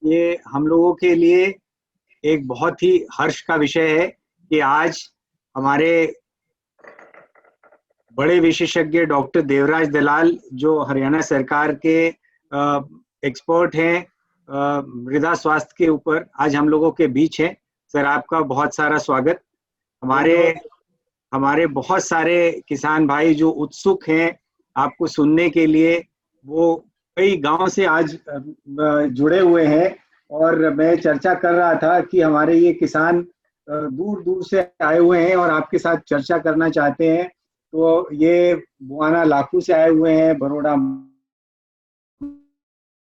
ये हम लोगों के लिए एक बहुत ही हर्ष का विषय है कि आज हमारे बड़े विशेषज्ञ डॉक्टर देवराज दलाल, जो हरियाणा सरकार के एक्सपर्ट हैं मृदा स्वास्थ्य के ऊपर, आज हम लोगों के बीच हैं। सर, आपका बहुत सारा स्वागत। हमारे धन्यवाद। हमारे बहुत सारे किसान भाई जो उत्सुक हैं आपको सुनने के लिए, वो कई गांव से आज जुड़े हुए हैं। और मैं चर्चा कर रहा था कि हमारे ये किसान दूर दूर से आए हुए हैं और आपके साथ चर्चा करना चाहते हैं। तो ये बुआना लाखू से आए हुए हैं, बरोड़ा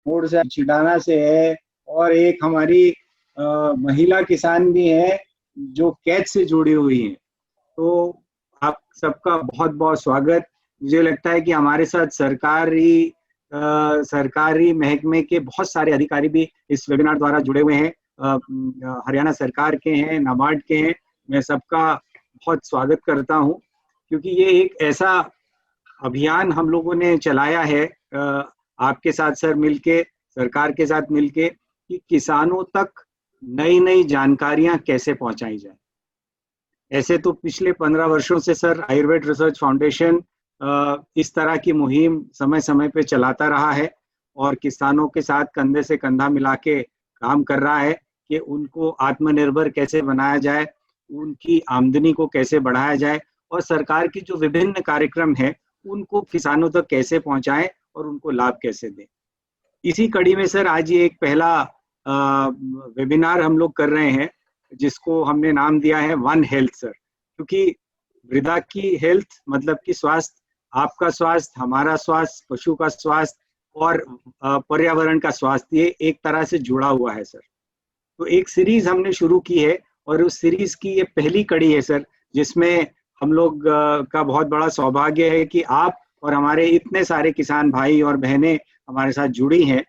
मोड़ से, छिडाना से है, और एक हमारी महिला किसान भी है जो कैच से जुड़ी हुई है। तो आप सबका बहुत बहुत स्वागत। मुझे लगता है कि हमारे साथ सरकारी महकमे के बहुत सारे अधिकारी भी इस वेबिनार द्वारा जुड़े हुए हैं। हरियाणा सरकार के हैं, नाबार्ड के हैं। मैं सबका बहुत स्वागत करता हूं, क्योंकि ये एक ऐसा अभियान हम लोगों ने चलाया है आपके साथ सर मिलके, सरकार के साथ मिलके, कि किसानों तक नई नई जानकारियां कैसे पहुंचाई जाए। ऐसे तो पिछले 15 वर्षों से सर आयुर्वेद रिसर्च फाउंडेशन इस तरह की मुहिम समय समय पे चलाता रहा है और किसानों के साथ कंधे से कंधा मिला के काम कर रहा है कि उनको आत्मनिर्भर कैसे बनाया जाए, उनकी आमदनी को कैसे बढ़ाया जाए, और सरकार की जो विभिन्न कार्यक्रम है उनको किसानों तक कैसे पहुंचाएं और उनको लाभ कैसे दें। इसी कड़ी में सर आज ये एक पहला वेबिनार हम लोग कर रहे हैं, जिसको हमने नाम दिया है वन हेल्थ सर। क्योंकि मृदा की हेल्थ मतलब कि स्वास्थ्य, आपका स्वास्थ्य, हमारा स्वास्थ्य, पशु का स्वास्थ्य और पर्यावरण का स्वास्थ्य, ये एक तरह से जुड़ा हुआ है सर। तो एक सीरीज हमने शुरू की है और उस सीरीज की ये पहली कड़ी है सर, जिसमें हम लोग का बहुत बड़ा सौभाग्य है कि आप और हमारे इतने सारे किसान भाई और बहनें हमारे साथ जुड़ी हैं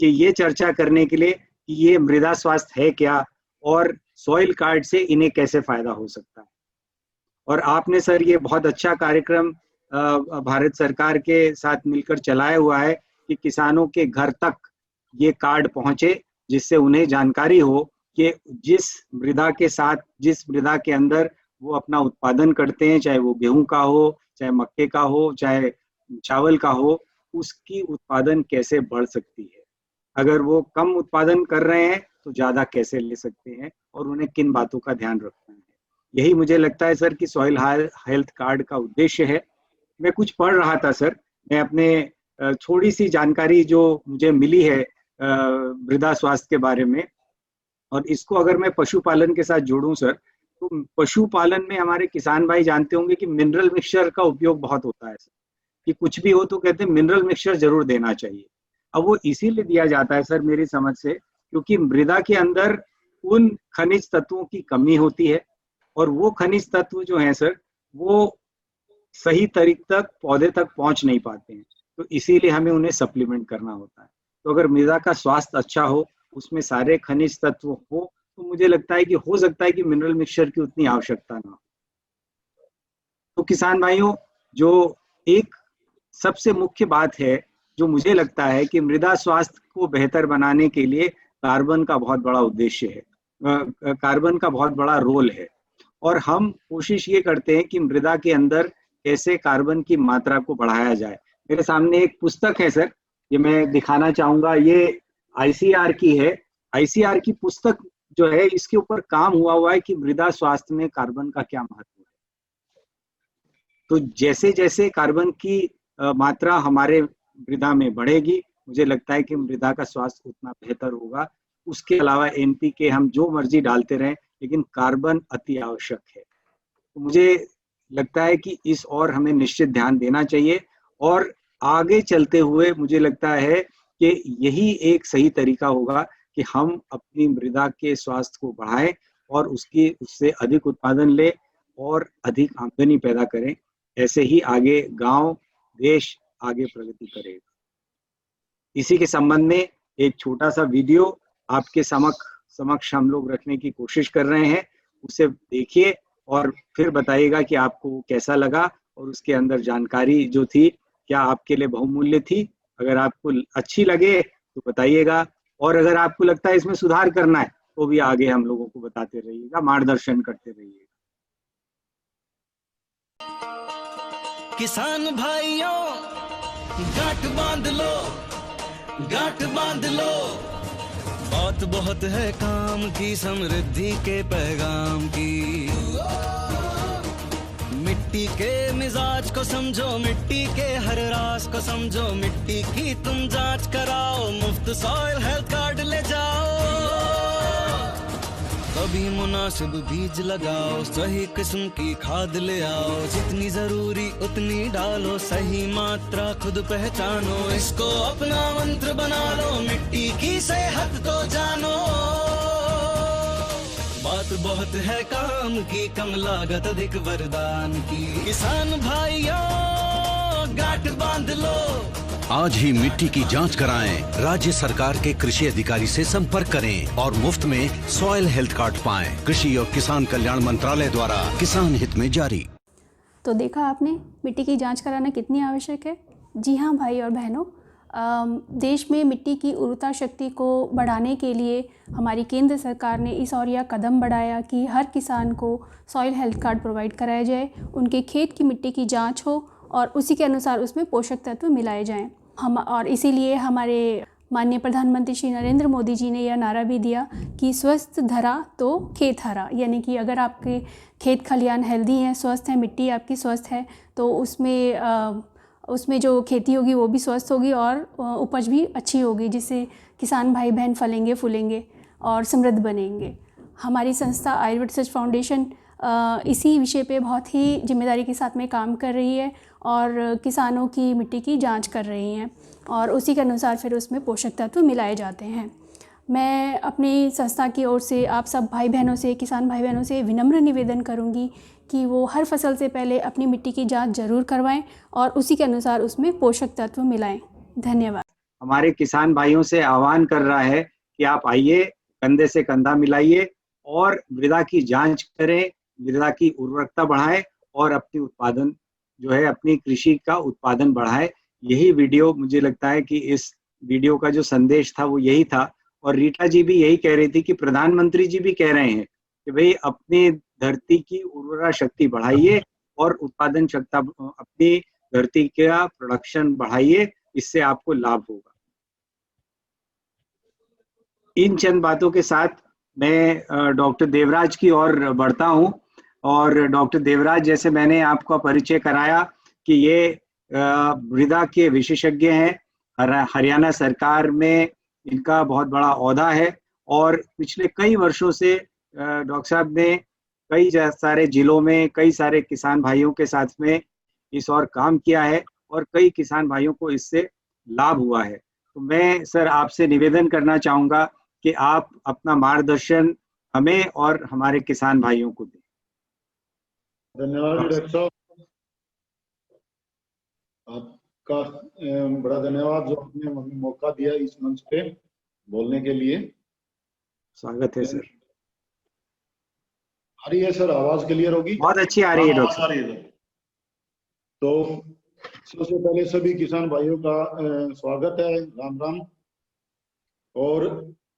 कि ये चर्चा करने के लिए कि ये मृदा स्वास्थ्य है क्या और सॉइल कार्ड से इन्हें कैसे फायदा हो सकता है। और आपने सर ये बहुत अच्छा कार्यक्रम भारत सरकार के साथ मिलकर चलाया हुआ है कि किसानों के घर तक ये कार्ड पहुंचे, जिससे उन्हें जानकारी हो कि जिस मृदा के साथ, जिस मृदा के अंदर वो अपना उत्पादन करते हैं, चाहे वो गेहूं का हो, चाहे मक्के का हो, चाहे चावल का हो, उसकी उत्पादन कैसे बढ़ सकती है। अगर वो कम उत्पादन कर रहे हैं तो ज्यादा कैसे ले सकते हैं और उन्हें किन बातों का ध्यान रखना है। यही मुझे लगता है सर कि सॉइल हेल्थ कार्ड का उद्देश्य है। मैं कुछ पढ़ रहा था सर, मैं अपने थोड़ी सी जानकारी जो मुझे मिली है मृदा स्वास्थ्य के बारे में, और इसको अगर मैं पशुपालन के साथ जोड़ूं सर, तो पशुपालन में हमारे किसान भाई जानते होंगे कि मिनरल मिक्सचर का उपयोग बहुत होता है सर। कि कुछ भी हो तो कहते हैं मिनरल मिक्सचर जरूर देना चाहिए। अब वो इसीलिए दिया जाता है सर मेरी समझ से, क्योंकि मृदा के अंदर उन खनिज तत्वों की कमी होती है और वो खनिज तत्व जो हैं सर, वो सही तरीके तक पौधे तक पहुंच नहीं पाते हैं। तो इसीलिए हमें उन्हें सप्लीमेंट करना होता है। तो अगर मृदा का स्वास्थ्य अच्छा हो, उसमें सारे खनिज तत्व हो, तो मुझे लगता है कि हो सकता है कि मिनरल मिक्सचर की उतनी आवश्यकता ना हो। तो किसान भाइयों, जो एक सबसे मुख्य बात है जो मुझे लगता है कि मृदा स्वास्थ्य को बेहतर बनाने के लिए कार्बन का बहुत बड़ा उद्देश्य है, कार्बन का बहुत बड़ा रोल है। और हम कोशिश ये करते हैं कि मृदा के अंदर कैसे कार्बन की मात्रा को बढ़ाया जाए। मेरे सामने एक पुस्तक है सर, ये मैं दिखाना चाहूंगा। ये आईसीआर की है। आईसीआर की पुस्तक जो है, इसके ऊपर काम हुआ है कि मृदा स्वास्थ्य में कार्बन का क्या महत्व है। तो जैसे जैसे कार्बन की मात्रा हमारे मृदा में बढ़ेगी, मुझे लगता है कि मृदा का स्वास्थ्य उतना बेहतर होगा। उसके अलावा एनपीके हम जो मर्जी डालते रहें, लेकिन कार्बन अति आवश्यक है। तो मुझे लगता है कि इस और हमें निश्चित ध्यान देना चाहिए। और आगे चलते हुए मुझे लगता है कि यही एक सही तरीका होगा कि हम अपनी मृदा के स्वास्थ्य को बढ़ाएं और उससे अधिक उत्पादन ले और अधिक आमदनी पैदा करें। ऐसे ही आगे गांव, देश आगे प्रगति करेगा। इसी के संबंध में एक छोटा सा वीडियो आपके समक्ष हम लोग रखने की कोशिश कर रहे हैं। उसे देखिए और फिर बताइएगा कि आपको कैसा लगा और उसके अंदर जानकारी जो थी क्या आपके लिए बहुमूल्य थी। अगर आपको अच्छी लगे तो बताइएगा, और अगर आपको लगता है इसमें सुधार करना है तो भी आगे हम लोगों को बताते रहिएगा, मार्गदर्शन करते रहिएगा। किसान भाइयों गांठ बांध लो, गांठ बांध लो, बात बहुत है काम की, समृद्धि के पैगाम की। मिट्टी के मिजाज को समझो, मिट्टी के हर राज को समझो, मिट्टी की तुम जांच कराओ, मुफ्त सॉइल हेल्थ कार्ड ले जाओ। कभी मुनासिब बीज लगाओ, सही किस्म की खाद ले आओ, जितनी जरूरी उतनी डालो, सही मात्रा खुद पहचानो, इसको अपना मंत्र बना लो, मिट्टी की सेहत को जानो। बात बहुत है काम की, कम लागत अधिक वरदान की। किसान भाइयों गांठ बांध लो, आज ही मिट्टी की जांच कराएं, राज्य सरकार के कृषि अधिकारी से संपर्क करें और मुफ्त में सॉइल हेल्थ कार्ड पाएं। कृषि और किसान कल्याण मंत्रालय द्वारा किसान हित में जारी। तो देखा आपने मिट्टी की जांच कराना कितनी आवश्यक है। जी हाँ भाई और बहनों, देश में मिट्टी की उर्वरता शक्ति को बढ़ाने के लिए हमारी केंद्र सरकार ने इस ओर यह कदम बढ़ाया कि हर किसान को सॉइल हेल्थ कार्ड प्रोवाइड कराया जाए, उनके खेत की मिट्टी की जांच हो और उसी के अनुसार उसमें पोषक तत्व मिलाए जाएं। हम और इसीलिए हमारे माननीय प्रधानमंत्री श्री नरेंद्र मोदी जी ने यह नारा भी दिया कि स्वस्थ धरा तो खेत हरा, यानी कि अगर आपके खेत खलियान हेल्दी हैं, स्वस्थ हैं, मिट्टी आपकी स्वस्थ है, तो उसमें जो खेती होगी वो भी स्वस्थ होगी और उपज भी अच्छी होगी, जिससे किसान भाई बहन फलेंगे फूलेंगे और समृद्ध बनेंगे। हमारी संस्था आयुर्वेद रिसर्च फाउंडेशन इसी विषय पे बहुत ही जिम्मेदारी के साथ में काम कर रही है और किसानों की मिट्टी की जांच कर रही हैं और उसी के अनुसार फिर उसमें पोषक तत्व मिलाए जाते हैं। मैं अपनी संस्था की ओर से आप सब भाई बहनों से, किसान भाई बहनों से विनम्र निवेदन करूंगी कि वो हर फसल से पहले अपनी मिट्टी की जांच जरूर करवाएं और उसी के अनुसार उसमें पोषक तत्व मिलाएं। धन्यवाद। हमारे किसान भाइयों से आह्वान कर रहा है कि आप आइए, कंधे से कंधा मिलाइए और मृदा की जांच करें, मृदा की उर्वरकता बढ़ाएं और अपनी उत्पादन जो है, अपनी कृषि का उत्पादन बढ़ाएं। यही वीडियो, मुझे लगता है कि इस वीडियो का जो संदेश था वो यही था। और रीटा जी भी यही कह रही थी कि प्रधानमंत्री जी भी कह रहे हैं कि भाई अपनी धरती की उर्वरा शक्ति बढ़ाइए और उत्पादन क्षमता, अपनी धरती का प्रोडक्शन बढ़ाइए, इससे आपको लाभ होगा। इन चंद बातों के साथ मैं डॉक्टर देवराज की ओर बढ़ता हूं। और डॉक्टर देवराज, जैसे मैंने आपका परिचय कराया कि ये मृदा के विशेषज्ञ हैं, हरियाणा सरकार में इनका बहुत बड़ा ओहदा है और पिछले कई वर्षों से डॉक्टर साहब ने कई सारे जिलों में कई सारे किसान भाइयों के साथ में इस और काम किया है और कई किसान भाइयों को इससे लाभ हुआ है। तो मैं सर आपसे निवेदन करना चाहूँगा कि आप अपना मार्गदर्शन हमें और हमारे किसान भाइयों को दें। धन्यवाद डॉक्टर साहब, आपका बड़ा धन्यवाद जो आपने हमें मौका दिया इस मंच पे बोलने के लिए। स्वागत है सर। आ रही है सर, आवाज क्लियर होगी? बहुत अच्छी आ रही है डॉक्टर साहब। तो सबसे पहले सभी किसान भाइयों का स्वागत है, राम राम। और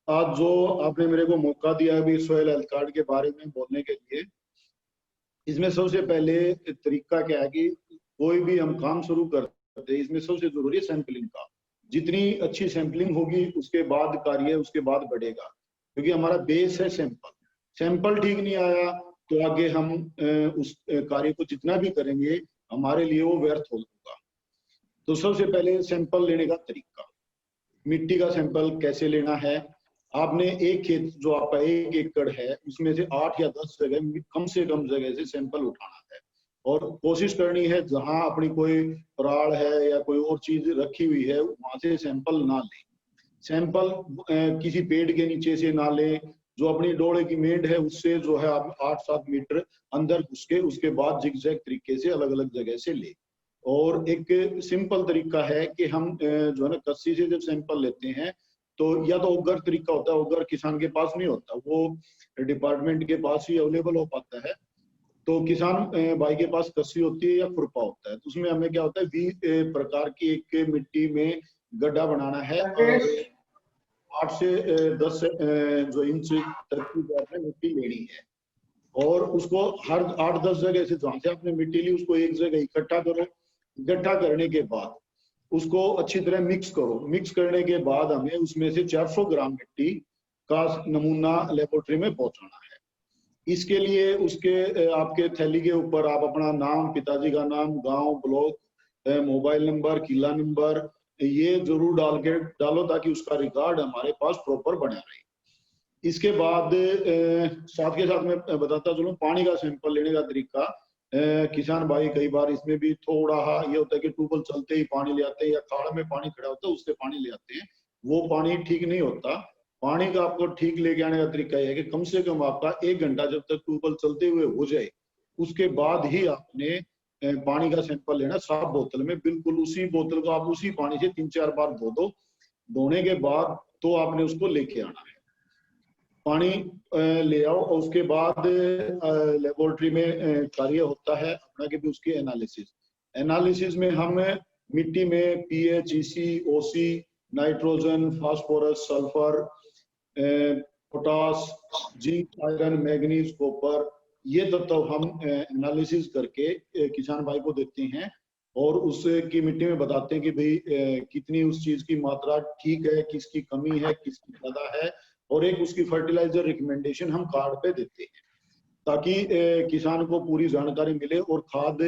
आज जो आपने मेरे को मौका दिया अभी सॉइल हेल्थ कार्ड के बारे में बोलने के लिए, इसमें सबसे पहले तरीका क्या है कि कोई भी हम काम शुरू करते हैं, इसमें सबसे जरूरी है सैंपलिंग का। जितनी अच्छी सैंपलिंग होगी उसके बाद कार्य उसके बाद बढ़ेगा, क्योंकि हमारा बेस है सैंपल। सैंपल ठीक नहीं आया तो आगे हम उस कार्य को जितना भी करेंगे हमारे लिए वो व्यर्थ होगा। तो सबसे पहले सैंपल लेने का तरीका, मिट्टी का सैंपल कैसे लेना है। आपने एक खेत जो आपका 1 एकड़ है उसमें से 8 या 10 जगह, कम से कम जगह से सैंपल उठाना है और कोशिश करनी है जहां अपनी कोई पराल है या कोई और चीज रखी हुई है वहां से सैंपल ना लें। सैंपल किसी पेड़ के नीचे से ना लें, जो अपनी डोले की मेंढ है उससे जो है आप 8-7 मीटर अंदर घुस के उसके बाद जिगजैग तरीके से अलग अलग जगह से ले। और एक सिंपल तरीका है कि हम जो है ना कस्सी से जब सैंपल लेते हैं तो या तो ओगर तरीका होता है, ओगर किसान के पास नहीं होता, वो डिपार्टमेंट के पास ही अवेलेबल हो पाता है। तो किसान भाई के पास कस्सी होती है या खुरपा होता है, तो उसमें हमें क्या होता है 20 प्रकार की एक मिट्टी में गड्ढा बनाना है और 8 से 10 जो इंच तक की आपने मिट्टी लेनी है और उसको हर 8-10 जगह से जहां से आपने मिट्टी ली उसको एक जगह इकट्ठा करो। इकट्ठा करने के बाद उसको अच्छी तरह मिक्स करो। मिक्स करने के बाद हमें उसमें से 400 ग्राम मिट्टी का नमूना लेबोरेटरी में पहुंचाना है। इसके लिए उसके आपके थैली के ऊपर आप अपना नाम, पिताजी का नाम, गांव, ब्लॉक, मोबाइल नंबर, किला नंबर ये जरूर डालो ताकि उसका रिकॉर्ड हमारे पास प्रॉपर बना रहे। इसके बाद साथ के साथ मैं बताता चलूं पानी का सैंपल लेने का तरीका। किसान भाई कई बार इसमें भी थोड़ा ये होता है कि ट्यूबवेल चलते ही पानी ले आते हैं या खाड़ में पानी खड़ा होता है उससे पानी ले आते हैं, वो पानी ठीक नहीं होता। पानी का आपको ठीक लेके आने का तरीका यह है कि कम से कम आपका 1 घंटा जब तक ट्यूबवेल चलते हुए हो जाए उसके बाद ही आपने पानी का सैंपल लेना साफ बोतल में। बिल्कुल उसी बोतल को आप उसी पानी से 3-4 बार धो दो। धोने के बाद तो आपने उसको लेके आना है। पानी ले आओ और उसके बाद लेबोरेटरी में कार्य होता है अपना कि भी उसकी एनालिसिस में हम मिट्टी में pH, EC, OC, nitrogen, phosphorus, sulphur, potash, zinc, iron, manganese, copper ये तत्व हम एनालिसिस करके किसान भाई को देते हैं और उसकी मिट्टी में बताते हैं कि भाई कितनी उस चीज की मात्रा ठीक है, किसकी कमी है, किसकी ज्यादा है और एक उसकी फर्टिलाइजर रिकमेंडेशन हम कार्ड पे देते हैं ताकि किसान को पूरी जानकारी मिले और खाद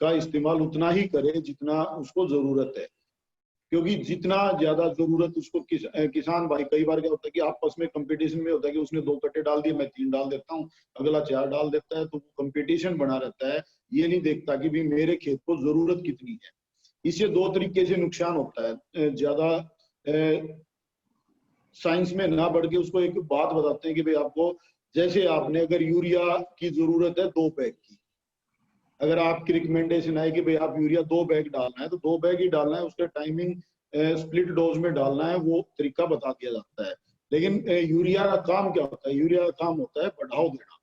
का इस्तेमाल उतना ही करे जितना उसको जरूरत है। क्योंकि जितना ज्यादा जरूरत उसको किसान भाई कई बार क्या होता है कि आपस में कंपटीशन में होता है कि उसने 2 कट्टे डाल दिए, मैं 3 डाल देता हूँ, अगला 4 डाल देता है, तो कंपटीशन बना रहता है। ये नहीं देखता कि भी मेरे खेत को जरूरत कितनी है। इससे 2 तरीके से नुकसान होता है। ज्यादा साइंस में ना बढ़ के उसको एक बात बताते हैं कि भाई आपको जैसे आपने अगर यूरिया की जरूरत है 2 बैग की, अगर आपकी रिकमेंडेशन है कि भाई आप यूरिया 2 बैग डालना है तो 2 बैग ही डालना है, उसका टाइमिंग स्प्लिट डोज में डालना है, वो तरीका बता दिया जाता है। लेकिन यूरिया का काम क्या होता है? यूरिया का काम होता है बढ़ाव देना।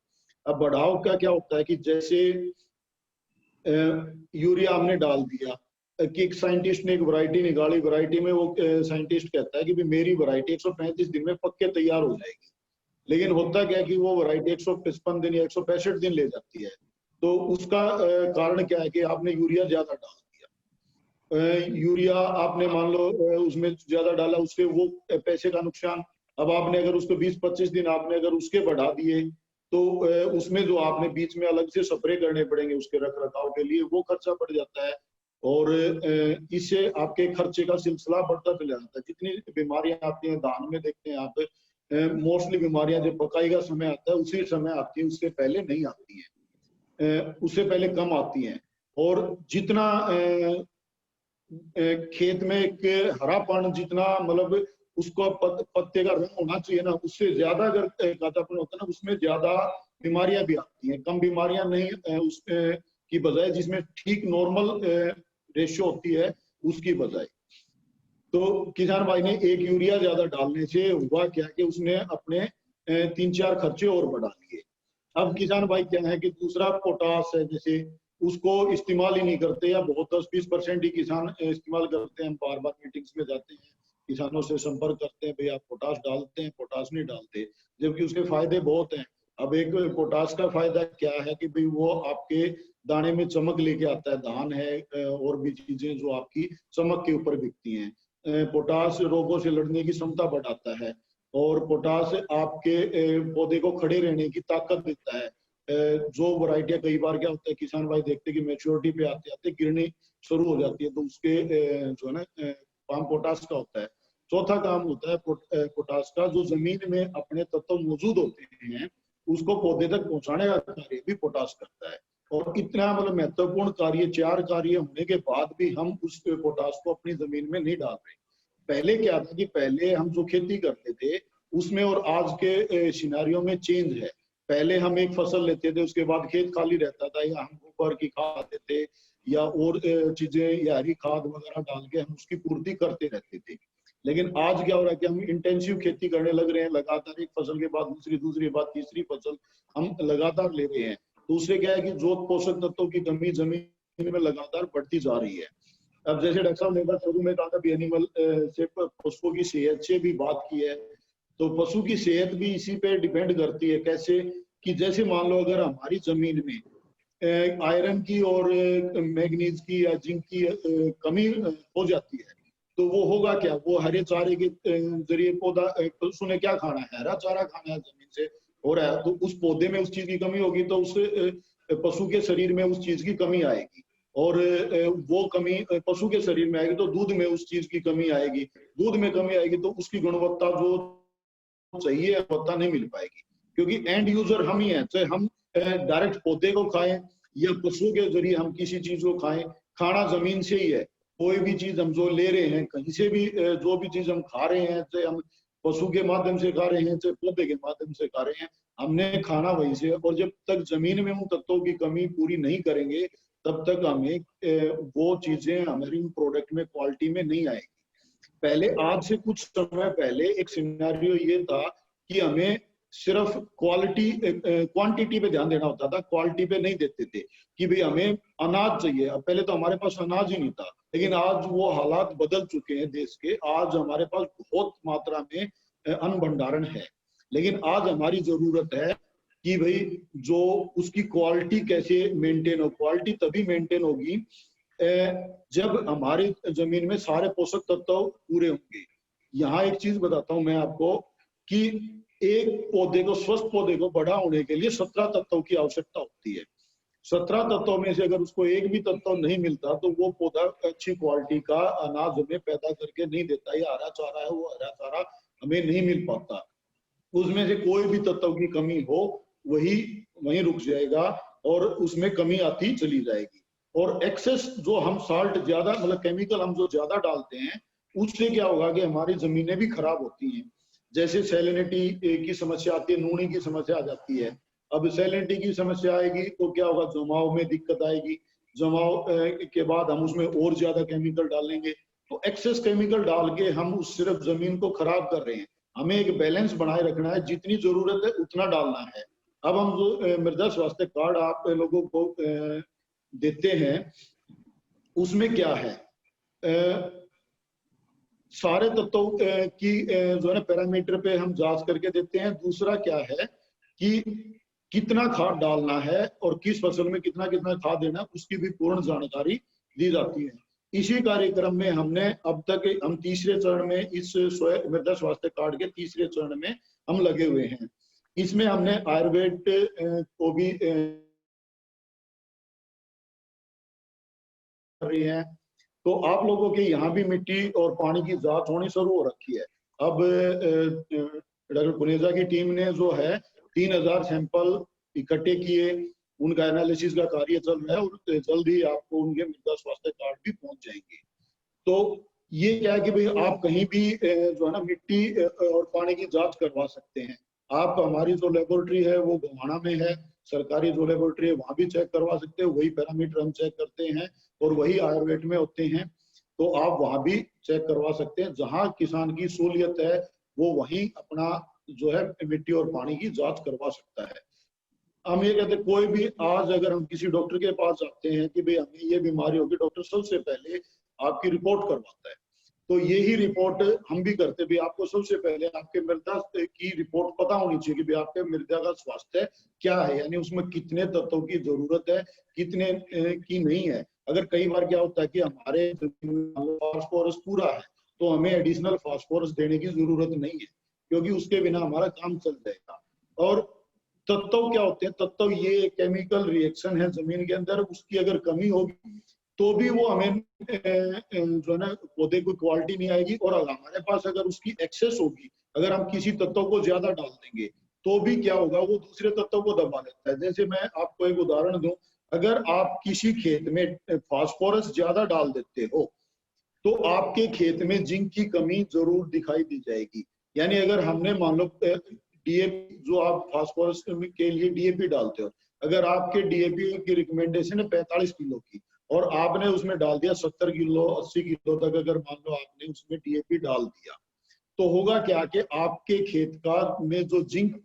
अब बढ़ाव का क्या होता है कि जैसे यूरिया हमने डाल दिया कि एक साइंटिस्ट ने एक वैरायटी निकाली, वैरायटी में वो साइंटिस्ट कहता है कि भाई मेरी वैरायटी 135 दिन में पक्के तैयार हो जाएगी। लेकिन होता क्या है कि वो वैरायटी 155 दिन या 165 दिन ले जाती है। तो उसका कारण क्या है कि आपने यूरिया ज्यादा डाल दिया। यूरिया आपने मान लो उसमें ज्यादा डाला, उससे वो पैसे का नुकसान। अब आपने अगर उसको 20-25 दिन आपने अगर उसके बढ़ा दिए तो उसमें जो आपने बीच में अलग से स्प्रे करने पड़ेंगे उसके रख रखाव के लिए, वो खर्चा बढ़ जाता है और इससे आपके खर्चे का सिलसिला बढ़ता चला जाता है। जितनी बीमारियां आती हैं धान में देखते हैं आप, मोस्टली बीमारियां जब पकाई का समय आता है उसी समय आती है, उससे पहले नहीं आती है, उससे पहले कम आती हैं। और जितना खेत में एक हरापन जितना मतलब उसको पत्ते का रंग होना चाहिए ना, उससे ज्यादा अगर कालापन होता है ना उसमें ज्यादा बीमारियां भी आती हैं। कम बीमारियां नहीं उस की बजाय जिसमें ठीक नॉर्मल रेशियो होती है उसकी बजाय। तो किसान भाई ने एक यूरिया ज्यादा डालने से हुआ क्या कि उसने अपने 3-4 खर्चे और बढ़ा लिए। अब किसान भाई क्या है कि दूसरा पोटास है जैसे उसको इस्तेमाल ही नहीं करते या बहुत 10-20% ही किसान इस्तेमाल करते हैं। हम बार-बार मीटिंग्स में जाते हैं, किसानों से संपर्क करते हैं, भाई आप पोटास डालते हैं, पोटास नहीं डालते, जबकि उसके फायदे बहुत हैं। अब एक पोटास का फायदा क्या है कि भाई वो आपके दाने में चमक लेके आता है, धान है और भी चीजें जो आपकी चमक के ऊपर बिकती हैं। पोटास रोगों से लड़ने की क्षमता बढ़ाता है और पोटास आपके पौधे को खड़े रहने की ताकत देता है। जो वैरायटियां कई बार क्या होता है किसान भाई देखते हैं कि मैच्योरिटी पे आते आते गिरनी शुरू हो जाती है, तो उसके जो है ना काम पोटास का होता है। चौथा काम होता है पोटास का, जो जमीन में अपने तत्व मौजूद होते हैं उसको पौधे तक पहुंचाने का कार्य भी पोटास करता है। और इतना मतलब महत्वपूर्ण कार्य, 4 कार्य होने के बाद भी हम उस पोटास को अपनी जमीन में नहीं डाल रहे। पहले क्या था कि पहले हम जो खेती करते थे उसमें और आज के सिनारियों में चेंज है। पहले हम एक फसल लेते थे, उसके बाद खेत खाली रहता था या हम गोबर की खाद देते या और चीजें या हरी खाद वगैरह डाल के हम उसकी पूर्ति करते रहते थे। लेकिन आज क्या हो रहा है कि हम इंटेंसिव खेती करने लग रहे हैं, लगातार एक फसल के बाद दूसरी, दूसरी बाद तीसरी फसल हम लगातार ले रहे हैं। दूसरे क्या है कि जो पोषक तत्वों की कमी जमीन में लगातार बढ़ती जा रही है। अब जैसे डॉक्टर साहब ने बात शुरू में कहा था भी एनिमल से पशुओं की सेहत से भी बात की है, तो पशु की सेहत भी इसी पे डिपेंड करती है। कैसे कि जैसे मान लो अगर हमारी जमीन में आयरन की और मैग्नीज की या जिंक की कमी हो जाती है, तो वो होगा क्या, वो हरे चारे के जरिए पौधा पशु ने क्या खाना है, हरा चारा खाना है, जमीन से हो रहा है, तो उस पौधे में उस चीज की कमी होगी तो उस पशु के शरीर में उस चीज की कमी आएगी, और वो कमी पशु के शरीर में आएगी तो दूध में उस चीज की कमी आएगी, दूध में कमी आएगी तो उसकी गुणवत्ता जो चाहिए गुणवत्ता नहीं मिल पाएगी, क्योंकि एंड यूजर हम ही हैं। चाहे हम डायरेक्ट पौधे को खाएं या पशु के जरिए हम किसी चीज को खाएं, खाना जमीन से ही है। कोई भी चीज हम जो ले रहे हैं कहीं से भी, जो भी चीज हम खा रहे हैं, चाहे हम पशु के माध्यम से खा रहे हैं चाहे पौधे के माध्यम से खा रहे हैं, हमने खाना वहीं से। और जब तक जमीन में उन तत्वों की कमी पूरी नहीं करेंगे तब तक हमें वो चीजें हमारी प्रोडक्ट में क्वालिटी में नहीं आएगी। पहले आज से कुछ समय पहले एक सिनेरियो ये था कि हमें सिर्फ क्वांटिटी पे ध्यान देना होता था, क्वालिटी पे नहीं देते थे कि भाई हमें अनाज चाहिए। अब पहले तो हमारे पास अनाज ही नहीं था, लेकिन आज वो हालात बदल चुके हैं देश के। आज हमारे पास बहुत मात्रा में अन्न भंडारण है, लेकिन आज हमारी जरूरत है कि भाई जो उसकी क्वालिटी कैसे मेंटेन हो। क्वालिटी तभी मेंटेन होगी जब हमारी जमीन में सारे पोषक तत्व पूरे होंगे। यहाँ एक चीज बताता हूँ मैं आपको कि एक पौधे को, स्वस्थ पौधे को बड़ा होने के लिए 17 तत्वों की आवश्यकता होती है। 17 तत्वों में से अगर उसको एक भी तत्व नहीं मिलता तो वो पौधा अच्छी क्वालिटी का अनाज हमें पैदा करके नहीं देता। या हरा चारा है, वो हरा चारा हमें नहीं मिल पाता। उसमें से कोई भी तत्व की कमी हो वहीं रुक जाएगा और उसमें कमी आती चली जाएगी। और एक्सेस जो हम साल्ट ज्यादा, मतलब केमिकल हम जो ज्यादा डालते हैं, उससे क्या होगा कि हमारी जमीनें भी खराब होती हैं। जैसे सैलिनिटी की समस्या आती है, नूनी की समस्या आ जाती है। अब सैलिनिटी की समस्या आएगी तो क्या होगा, जमाव में दिक्कत आएगी। जमाव के बाद हम उसमें और ज्यादा केमिकल डालेंगे, तो एक्सेस केमिकल डाल के हम उस सिर्फ जमीन को खराब कर रहे हैं। हमें एक बैलेंस बनाए रखना है, जितनी जरूरत है उतना डालना है। अब हम जो मृदा स्वास्थ्य कार्ड आप लोगों को देते हैं उसमें क्या है, सारे तत्वों की जो है ना पैरामीटर पे हम जांच करके देते हैं। दूसरा क्या है कि कितना खाद डालना है और किस फसल में कितना कितना खाद देना, उसकी भी पूर्ण जानकारी दी जाती है। इसी कार्यक्रम में हमने अब तक हम तीसरे चरण में, इस मृदा स्वास्थ्य कार्ड के तीसरे चरण में हम लगे हुए हैं। इसमें हमने आयुर्वेद को भी कर रही है। तो आप लोगों के यहाँ भी मिट्टी और पानी की जांच होनी शुरू हो रखी है। अब डॉक्टर पुनेजा की टीम ने जो है 3000 सैंपल इकट्ठे किए, उनका एनालिसिस का कार्य चल रहा है और जल्द ही आपको उनके मृदा स्वास्थ्य कार्ड भी पहुंच जाएंगे। तो ये क्या है कि भाई आप कहीं भी जो है ना मिट्टी और पानी की जांच करवा सकते हैं। आप हमारी जो लेबोरेटरी है वो गोहाना में है, सरकारी जो लेबोरेटरी है वहां भी चेक करवा सकते हैं। वही पैरामीटर हम चेक करते हैं और वही आयुर्वेद में होते हैं, तो आप वहां भी चेक करवा सकते हैं। जहां किसान की सहूलियत है वो वहीं अपना जो है मिट्टी और पानी की जांच करवा सकता है। हम ये कहते हैं कोई भी, आज अगर हम किसी डॉक्टर के पास जाते हैं कि भाई हमें ये बीमारी होगी, डॉक्टर सबसे पहले आपकी रिपोर्ट करवाता है। तो यही रिपोर्ट हम भी करते हैं। आपको सबसे पहले आपके मृदा की रिपोर्ट पता होनी चाहिए कि भाई आपके मृदा का स्वास्थ्य क्या है, यानी उसमें कितने तत्वों की जरूरत है, कितने की नहीं है। अगर कई बार क्या होता है कि हमारे फास्फोरस पूरा है तो हमें एडिशनल फास्फोरस देने की जरूरत नहीं है, क्योंकि उसके बिना हमारा काम चल जाएगा। और तत्व क्या होते हैं, तत्व ये केमिकल रिएक्शन है जमीन के अंदर, उसकी अगर कमी होगी तो भी वो हमें जो है ना पौधे की क्वालिटी नहीं आएगी। और हमारे पास अगर उसकी एक्सेस होगी, अगर हम किसी तत्व को ज्यादा डाल देंगे तो भी क्या होगा, वो दूसरे तत्व को दबा लेता है। जैसे मैं आपको एक उदाहरण दूं, अगर आप किसी खेत में फास्फोरस ज्यादा डाल देते हो तो आपके खेत में जिंक की कमी जरूर दिखाई दी जाएगी। यानी अगर हमने मान लो डीएपी, जो आप फास्फोरस के लिए डीएपी डालते हो, अगर आपके डीएपी की रिकमेंडेशन है 45 किलो की और आपने उसमें डाल दिया 70 किलो 80 किलो तक, अगर मान लो आपने उसमें डीएपी डाल दिया, तो होगा क्या कि आपके खेत का में जो जिंक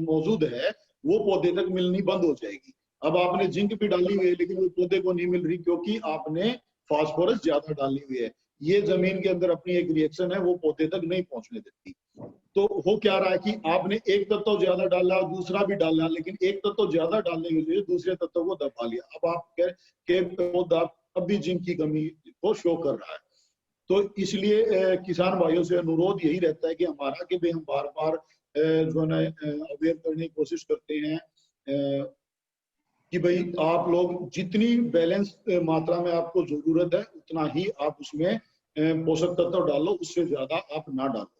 मौजूद है वो पौधे तक मिलनी बंद हो जाएगी। अब आपने जिंक भी डाली हुई है लेकिन वो पौधे को नहीं मिल रही, क्योंकि आपने फास्फोरस ज्यादा डाली हुई है, ये जमीन के अंदर अपनी एक रिएक्शन है वो पौधे तक नहीं पहुंचने देती। तो हो क्या रहा है कि आपने एक तत्व ज्यादा डाला, दूसरा भी डाला, लेकिन एक तत्व ज्यादा डालने के लिए दूसरे तत्व को दबा लिया। अब आप के पौधा अब भी जिंक की कमी को शो कर रहा है। तो इसलिए किसान भाइयों से अनुरोध यही रहता है कि हमारा कि भाई हम बार बार जो है अवेयर करने की कोशिश करते हैं कि भाई आप लोग जितनी बैलेंस मात्रा में आपको जरूरत है उतना ही आप उसमें पोषक तत्व डालो, उससे ज्यादा आप ना डालो।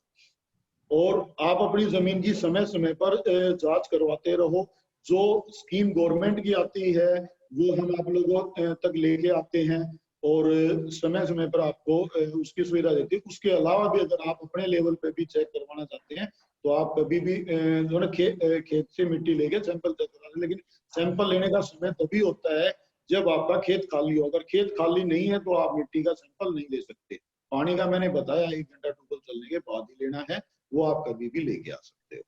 और आप अपनी जमीन की समय समय पर जांच करवाते रहो। जो स्कीम गवर्नमेंट की आती है वो हम आप लोगों तक लेके आते हैं और समय समय पर आपको उसकी सुविधा देती है। उसके अलावा भी अगर आप अपने लेवल पे भी चेक करवाना चाहते हैं तो आप कभी भी जो है खेत से मिट्टी लेके सैंपल चेक करा लें। लेकिन सैंपल लेने का समय तभी होता है जब आपका खेत खाली हो। अगर खेत खाली नहीं है तो आप मिट्टी का सैंपल नहीं ले सकते। पानी का मैंने बताया 1 घंटा ट्यूबवेल चलने के बाद ही लेना है, वो आप कभी भी लेके आ सकते हो।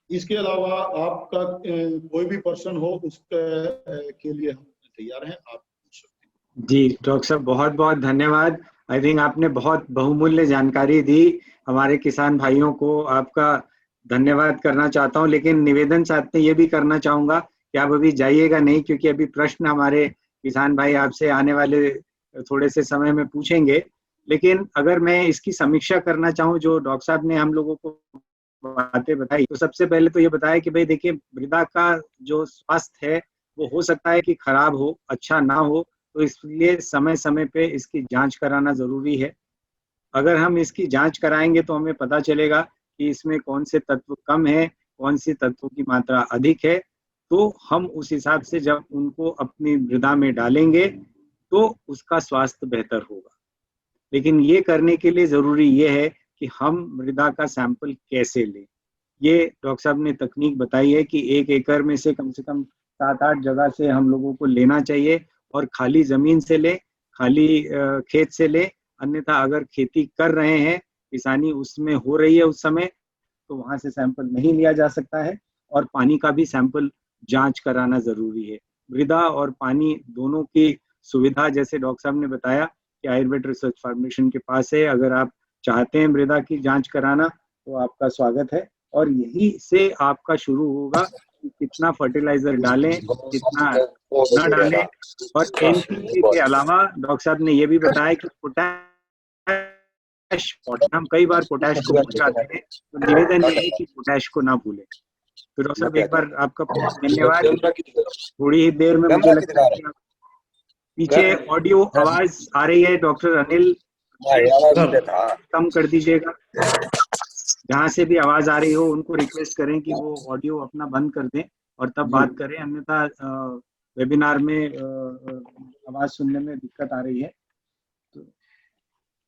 इसके अलावा आपका कोई भी पर्सन हो उसके के लिए हम तैयार हैं, आप पूछ सकते हैं। जी डॉक्टर साहब, बहुत बहुत धन्यवाद। आई थिंक आपने बहुत बहुमूल्य जानकारी दी हमारे किसान भाइयों को। आपका धन्यवाद करना चाहता हूं, लेकिन निवेदन साथ में ये भी करना चाहूंगा कि आप अभी जाइएगा नहीं, क्योंकि अभी प्रश्न हमारे किसान भाई आपसे आने वाले थोड़े से समय में पूछेंगे। लेकिन अगर मैं इसकी समीक्षा करना चाहूँ, जो डॉक्टर साहब ने हम लोगों को बातें बताई, तो सबसे पहले तो ये बताया कि भाई देखिए, मृदा का जो स्वास्थ्य है वो हो सकता है कि खराब हो, अच्छा ना हो, तो इसलिए समय समय पे इसकी जांच कराना जरूरी है। अगर हम इसकी जांच कराएंगे तो हमें पता चलेगा कि इसमें कौन से तत्व कम है, कौन से तत्वों की मात्रा अधिक है। तो हम उस हिसाब से जब उनको अपनी मृदा में डालेंगे तो उसका स्वास्थ्य बेहतर होगा। लेकिन ये करने के लिए जरूरी ये है कि हम मृदा का सैंपल कैसे लें। ये डॉक्टर साहब ने तकनीक बताई है कि 1 एकड़ में से कम 7-8 जगह से हम लोगों को लेना चाहिए, और खाली जमीन से ले, खाली खेत से ले। अन्यथा अगर खेती कर रहे हैं, किसानी उसमें हो रही है उस समय, तो वहां से सैंपल नहीं लिया जा सकता है। और पानी का भी सैंपल जांच कराना जरूरी है। मृदा और पानी दोनों की सुविधा, जैसे डॉक्टर साहब ने बताया कि आयुर्वेद रिसर्च फाउंडेशन के पास है। अगर आप चाहते हैं मृदा की जांच कराना तो आपका स्वागत है। और यही से आपका शुरू होगा कि कितना फर्टिलाइजर डालें, कितना न डालें। और एनपीके के अलावा डॉक्टर साहब ने ये भी बताया कि पोटैश, हम कई बार पोटैश को भूल जाते हैं, तो निवेदन ये है कि पोटैश को ना भूलें। तो डॉक्टर साहब एक बार आपका बहुत धन्यवाद। थोड़ी ही देर में मुझे लगता है कि पीछे ऑडियो आवाज आ रही है, डॉक्टर अनिल कम कर दीजिएगा। जहाँ से भी आवाज आ रही हो उनको रिक्वेस्ट करें कि वो ऑडियो अपना बंद कर दें और तब बात करें, अन्यथा वेबिनार में आवाज सुनने में दिक्कत आ रही है। तो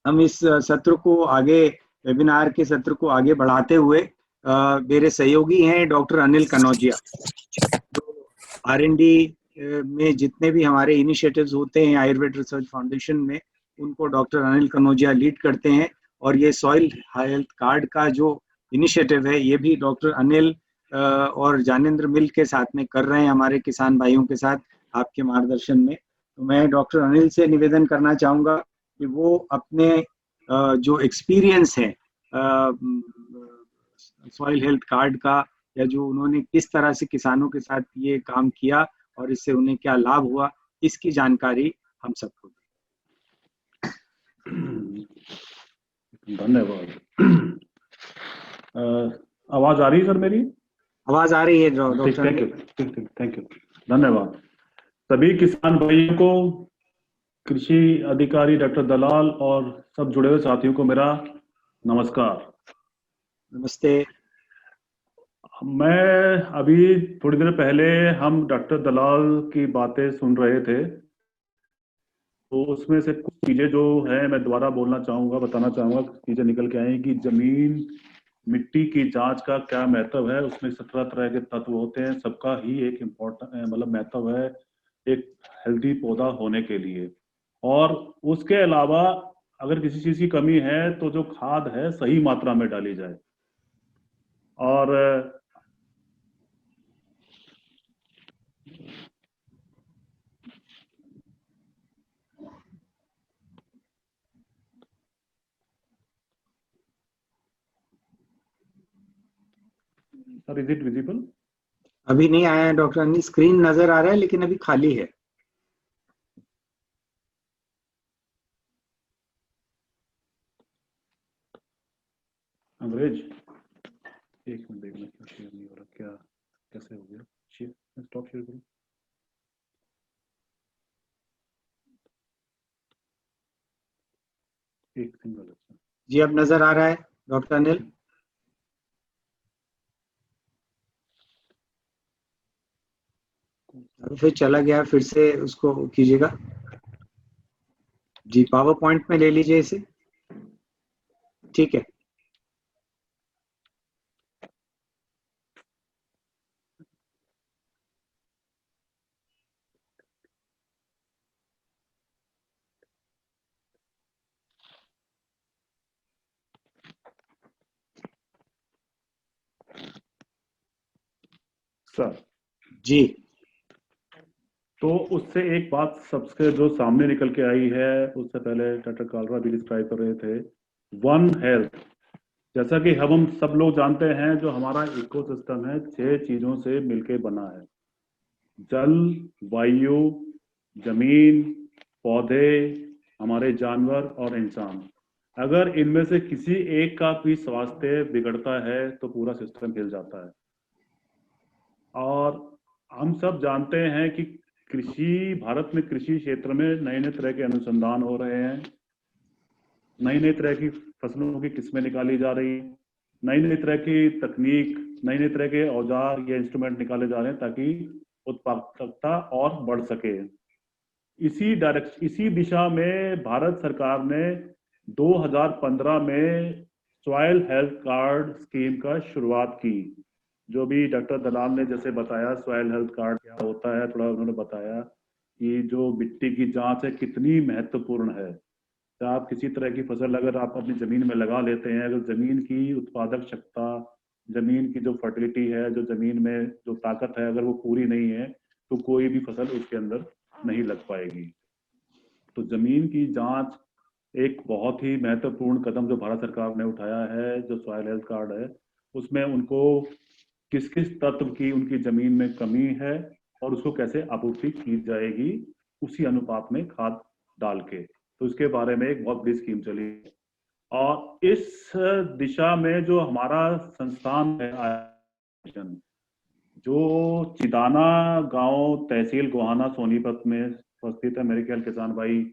हम इस सत्र को आगे, वेबिनार के सत्र को आगे बढ़ाते हुए मेरे सहयोगी हैं डॉक्टर अनिल कनौजिया, जो R&D में जितने भी हमारे इनिशिएटिव्स होते हैं आयुर्वेद रिसर्च फाउंडेशन में, उनको डॉक्टर अनिल कनौजिया लीड करते हैं। और ये सॉइल हेल्थ कार्ड का जो इनिशिएटिव है ये भी डॉक्टर अनिल और ज्ञानेंद्र मिल के साथ में कर रहे हैं, हमारे किसान भाइयों के साथ आपके मार्गदर्शन में। तो मैं डॉक्टर अनिल से निवेदन करना चाहूँगा कि वो अपने जो एक्सपीरियंस है सॉइल हेल्थ कार्ड का, या जो उन्होंने किस तरह से किसानों के साथ ये काम किया और इससे उन्हें क्या लाभ हुआ, इसकी जानकारी हम सबको दें। धन्यवाद। आवाज आ रही है सर मेरी? आवाज आ रही है डॉक्टर। थैंक यू, धन्यवाद। सभी किसान भाइयों को, कृषि अधिकारी डॉक्टर दलाल और सब जुड़े हुए साथियों को मेरा नमस्कार। नमस्ते। मैं अभी थोड़ी देर पहले हम डॉक्टर दलाल की बातें सुन रहे थे, तो उसमें से कुछ चीजें जो है मैं दोबारा बोलना चाहूँगा, बताना चाहूँगा। चीजें निकल के आई कि जमीन मिट्टी की जांच का क्या महत्व है। उसमें 17 तरह के तत्व होते हैं, सबका ही एक इम्पोर्टेंट मतलब महत्व है एक हेल्दी पौधा होने के लिए। और उसके अलावा अगर किसी चीज की कमी है तो जो खाद है सही मात्रा में डाली जाए। और सर इज इट विजिबल? अभी नहीं आया है डॉक्टर अनिल, स्क्रीन नजर आ रहा है लेकिन अभी खाली है। अंग्रेज, एक मिनट देखना क्यों शेयर नहीं हो रहा, क्या कैसे हो गया? शेयर, स्टॉप शेयर करूं? एक सिंगल। जी अब नजर आ रहा है डॉक्टर अनिल? फिर चला गया, फिर से उसको कीजिएगा। जी पावर पॉइंट में ले लीजिए इसे, ठीक है। सर जी तो उससे एक बात सबसे जो सामने निकल के आई है, उससे पहले डॉक्टर कालरा भी डिस्क्राइब कर रहे थे, वन हेल्थ। जैसा कि हम सब लोग जानते हैं, जो हमारा इकोसिस्टम है 6 चीजों से मिलके बना है। जल, वायु, जमीन, पौधे, हमारे जानवर और इंसान। अगर इनमें से किसी एक का भी स्वास्थ्य बिगड़ता है तो पूरा सिस्टम हिल जाता है। और हम सब जानते हैं कि भारत में कृषि क्षेत्र में नए नए तरह के अनुसंधान हो रहे हैं, नई नई तरह की फसलों की किस्में निकाली जा रही, नई नई तरह की तकनीक, नई नई तरह के औजार या इंस्ट्रूमेंट निकाले जा रहे हैं ताकि उत्पादकता और बढ़ सके। इसी दिशा में भारत सरकार ने 2015 में सॉइल हेल्थ कार्ड स्कीम का शुरुआत की। जो भी डॉक्टर दलाल ने जैसे बताया सॉइल हेल्थ कार्ड क्या होता है, थोड़ा उन्होंने बताया कि जो मिट्टी की जांच है कितनी महत्वपूर्ण है। तो आप किसी तरह की फसल अगर आप अपनी जमीन में लगा लेते हैं, अगर जमीन की उत्पादक क्षमता, जमीन की जो फर्टिलिटी है, जो जमीन में जो ताकत है, अगर वो पूरी नहीं है तो कोई भी फसल उसके अंदर नहीं लग पाएगी। तो जमीन की जांच एक बहुत ही महत्वपूर्ण कदम जो भारत सरकार ने उठाया है। जो सॉइल हेल्थ कार्ड है उसमें उनको किस किस तत्व की उनकी जमीन में कमी है और उसको कैसे आपूर्ति की जाएगी उसी अनुपात में खाद डाल के, तो इसके बारे में एक बहुत बड़ी स्कीम चली। और इस दिशा में जो हमारा संस्थान है, जो चिदाना गांव तहसील गोहाना सोनीपत में स्थित है, मेरे ख्याल किसान भाई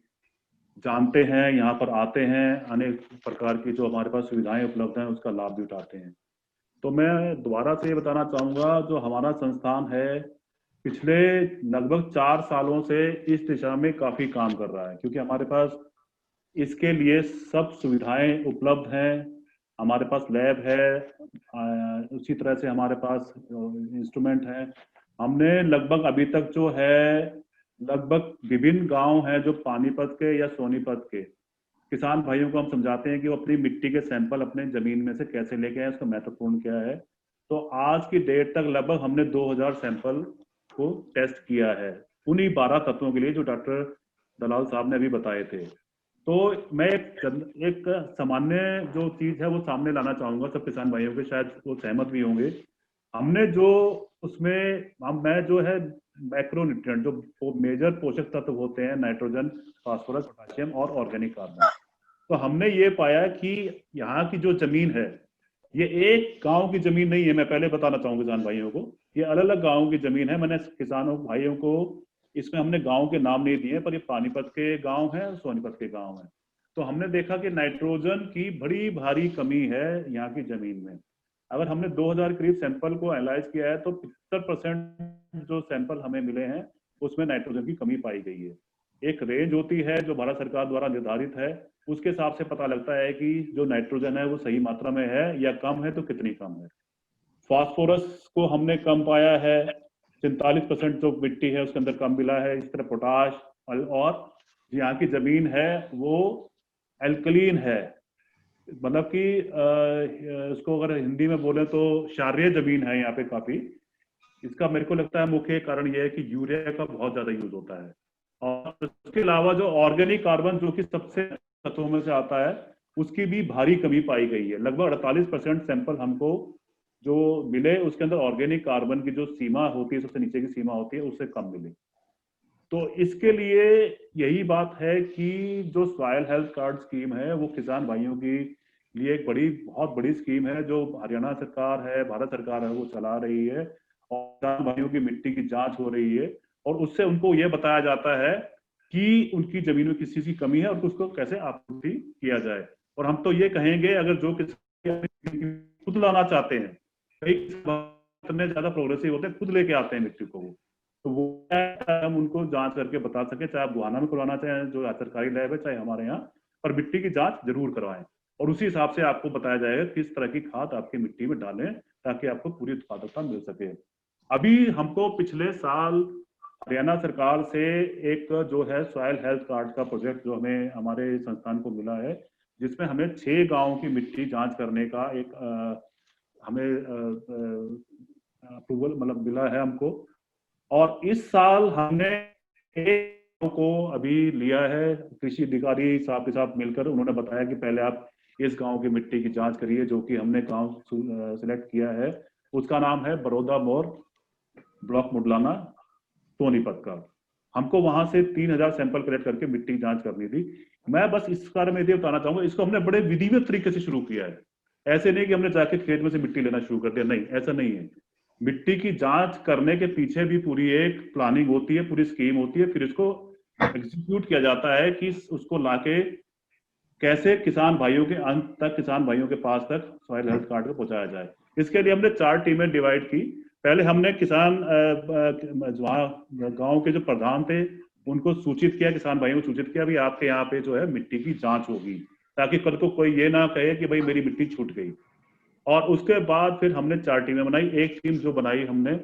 जानते हैं, यहाँ पर आते हैं, अनेक प्रकार की जो हमारे पास सुविधाएं उपलब्ध हैं उसका लाभ भी उठाते हैं। तो मैं दोबारा से ये बताना चाहूँगा, जो हमारा संस्थान है पिछले लगभग 4 सालों से इस दिशा में काफ़ी काम कर रहा है, क्योंकि हमारे पास इसके लिए सब सुविधाएं उपलब्ध हैं। हमारे पास लैब है, उसी तरह से हमारे पास इंस्ट्रूमेंट है। हमने लगभग अभी तक जो है लगभग विभिन्न गांव हैं जो पानीपत के या सोनीपत के किसान भाइयों को हम समझाते हैं कि वो अपनी मिट्टी के सैंपल अपने जमीन में से कैसे लेके आए, उसका महत्वपूर्ण क्या है। तो आज की डेट तक लगभग हमने 2000 सैंपल को टेस्ट किया है उन्हीं 12 तत्वों के लिए जो डॉक्टर दलाल साहब ने अभी बताए थे। तो मैं एक सामान्य जो चीज है वो सामने लाना चाहूंगा सब किसान भाइयों के, शायद वो सहमत भी होंगे। हमने जो उसमें मैं जो है मैक्रोन्यूट्रिएंट जो मेजर पोषक तत्व होते हैं, नाइट्रोजन, फास्फोरस, पोटेशियम और ऑर्गेनिक कार्बन, तो हमने ये पाया कि यहाँ की जो जमीन है ये एक गांव की जमीन नहीं है। मैं पहले बताना चाहूंगा किसान भाइयों को, ये अलग अलग गाँव की जमीन है। मैंने किसानों भाइयों को इसमें हमने गांव के नाम नहीं दिए, पर ये पानीपत के गांव हैं, सोनीपत के गांव हैं। तो हमने देखा कि नाइट्रोजन की बड़ी भारी कमी है यहाँ की जमीन में। अगर हमने 2000 करीब सैंपल को एनालाइज किया है तो 75% जो सैंपल हमें मिले हैं उसमें नाइट्रोजन की कमी पाई गई है। एक रेंज होती है जो भारत सरकार द्वारा निर्धारित है, उसके हिसाब से पता लगता है कि जो नाइट्रोजन है वो सही मात्रा में है या कम है तो कितनी कम है। फास्फोरस को हमने कम पाया है, 47% जो मिट्टी है उसके अंदर कम मिला है। इस तरह पोटाश, और यहाँ की जमीन है वो एल्कलीन है, मतलब कि इसको अगर हिंदी में बोले तो क्षारीय जमीन है यहाँ पे काफी। इसका मेरे को लगता है मुख्य कारण यह है कि यूरिया का बहुत ज्यादा यूज होता है। और उसके अलावा जो ऑर्गेनिक कार्बन जो कि सबसे तत्वों में से आता है उसकी भी भारी कमी पाई गई है। लगभग 48% सैंपल हमको जो मिले उसके अंदर ऑर्गेनिक कार्बन की जो सीमा होती है, सबसे नीचे की सीमा होती है, उससे कम मिले। तो इसके लिए यही बात है कि जो सॉइल हेल्थ कार्ड स्कीम है वो किसान भाइयों की लिए एक बहुत बड़ी स्कीम है, जो हरियाणा सरकार है, भारत सरकार है, वो चला रही है। और किसान भाइयों की मिट्टी की जांच हो रही है और उससे उनको ये बताया जाता है कि उनकी जमीन में किस चीज की कमी है और उसको कैसे आपूर्ति किया जाए। और हम तो ये कहेंगे, अगर जो किसान खुद लाना चाहते हैं, कई इतने ज्यादा प्रोग्रेसिव होते हैं, खुद लेके आते हैं मिट्टी को, तो वो हम उनको जांच करके बता सके, चाहे आप गुहाना में करवाना चाहें जो सरकारी लैब है, चाहे हमारे यहाँ, पर मिट्टी की जांच जरूर करवाएं और उसी हिसाब से आपको बताया जाएगा किस तरह की खाद आपकी मिट्टी में डालें ताकि आपको पूरी उत्पादकता मिल सके। अभी हमको पिछले साल हरियाणा सरकार से एक जो है सॉइल हेल्थ कार्ड का प्रोजेक्ट जो हमें हमारे संस्थान को मिला है, जिसमें हमें 6 गाँव की मिट्टी जांच करने का एक हमें अप्रूवल मतलब मिला है हमको। और इस साल हमने एक को अभी लिया है, कृषि अधिकारी साहब के साथ मिलकर उन्होंने बताया कि पहले आप इस गांव की मिट्टी की जांच करिए, जो कि हमने गांव सिलेक्ट किया है। उसका नाम है बरोदा मोर, ब्लॉक मुडलाना, सोनीपत का। हमको वहां से 3000 सैंपल कलेक्ट करके मिट्टी की जांच करनी थी। मैं बस इस बारे में ये बताना चाहूंगा, इसको हमने बड़े विधिवत तरीके से शुरू किया है। ऐसे नहीं कि हमने जाके खेत में से मिट्टी लेना शुरू कर दिया, नहीं, ऐसा नहीं है। मिट्टी की जांच करने के पीछे भी पूरी एक प्लानिंग होती है, पूरी स्कीम होती है, फिर इसको एग्जीक्यूट किया जाता है कि उसको लाके कैसे किसान भाइयों के अंत तक, किसान भाइयों के पास तक सॉइल हेल्थ कार्ड को पहुंचाया जाए। इसके लिए हमने 4 टीमें डिवाइड की। पहले हमने किसान गांव के जो प्रधान थे उनको सूचित किया, किसान भाइयों को सूचित किया, भी आपके यहाँ पे जो है मिट्टी की जांच होगी, ताकि कल को कोई ये ना कहे कि भाई मेरी मिट्टी छूट गई। और उसके बाद फिर हमने 4 टीमें बनाई। एक टीम जो बनाई हमने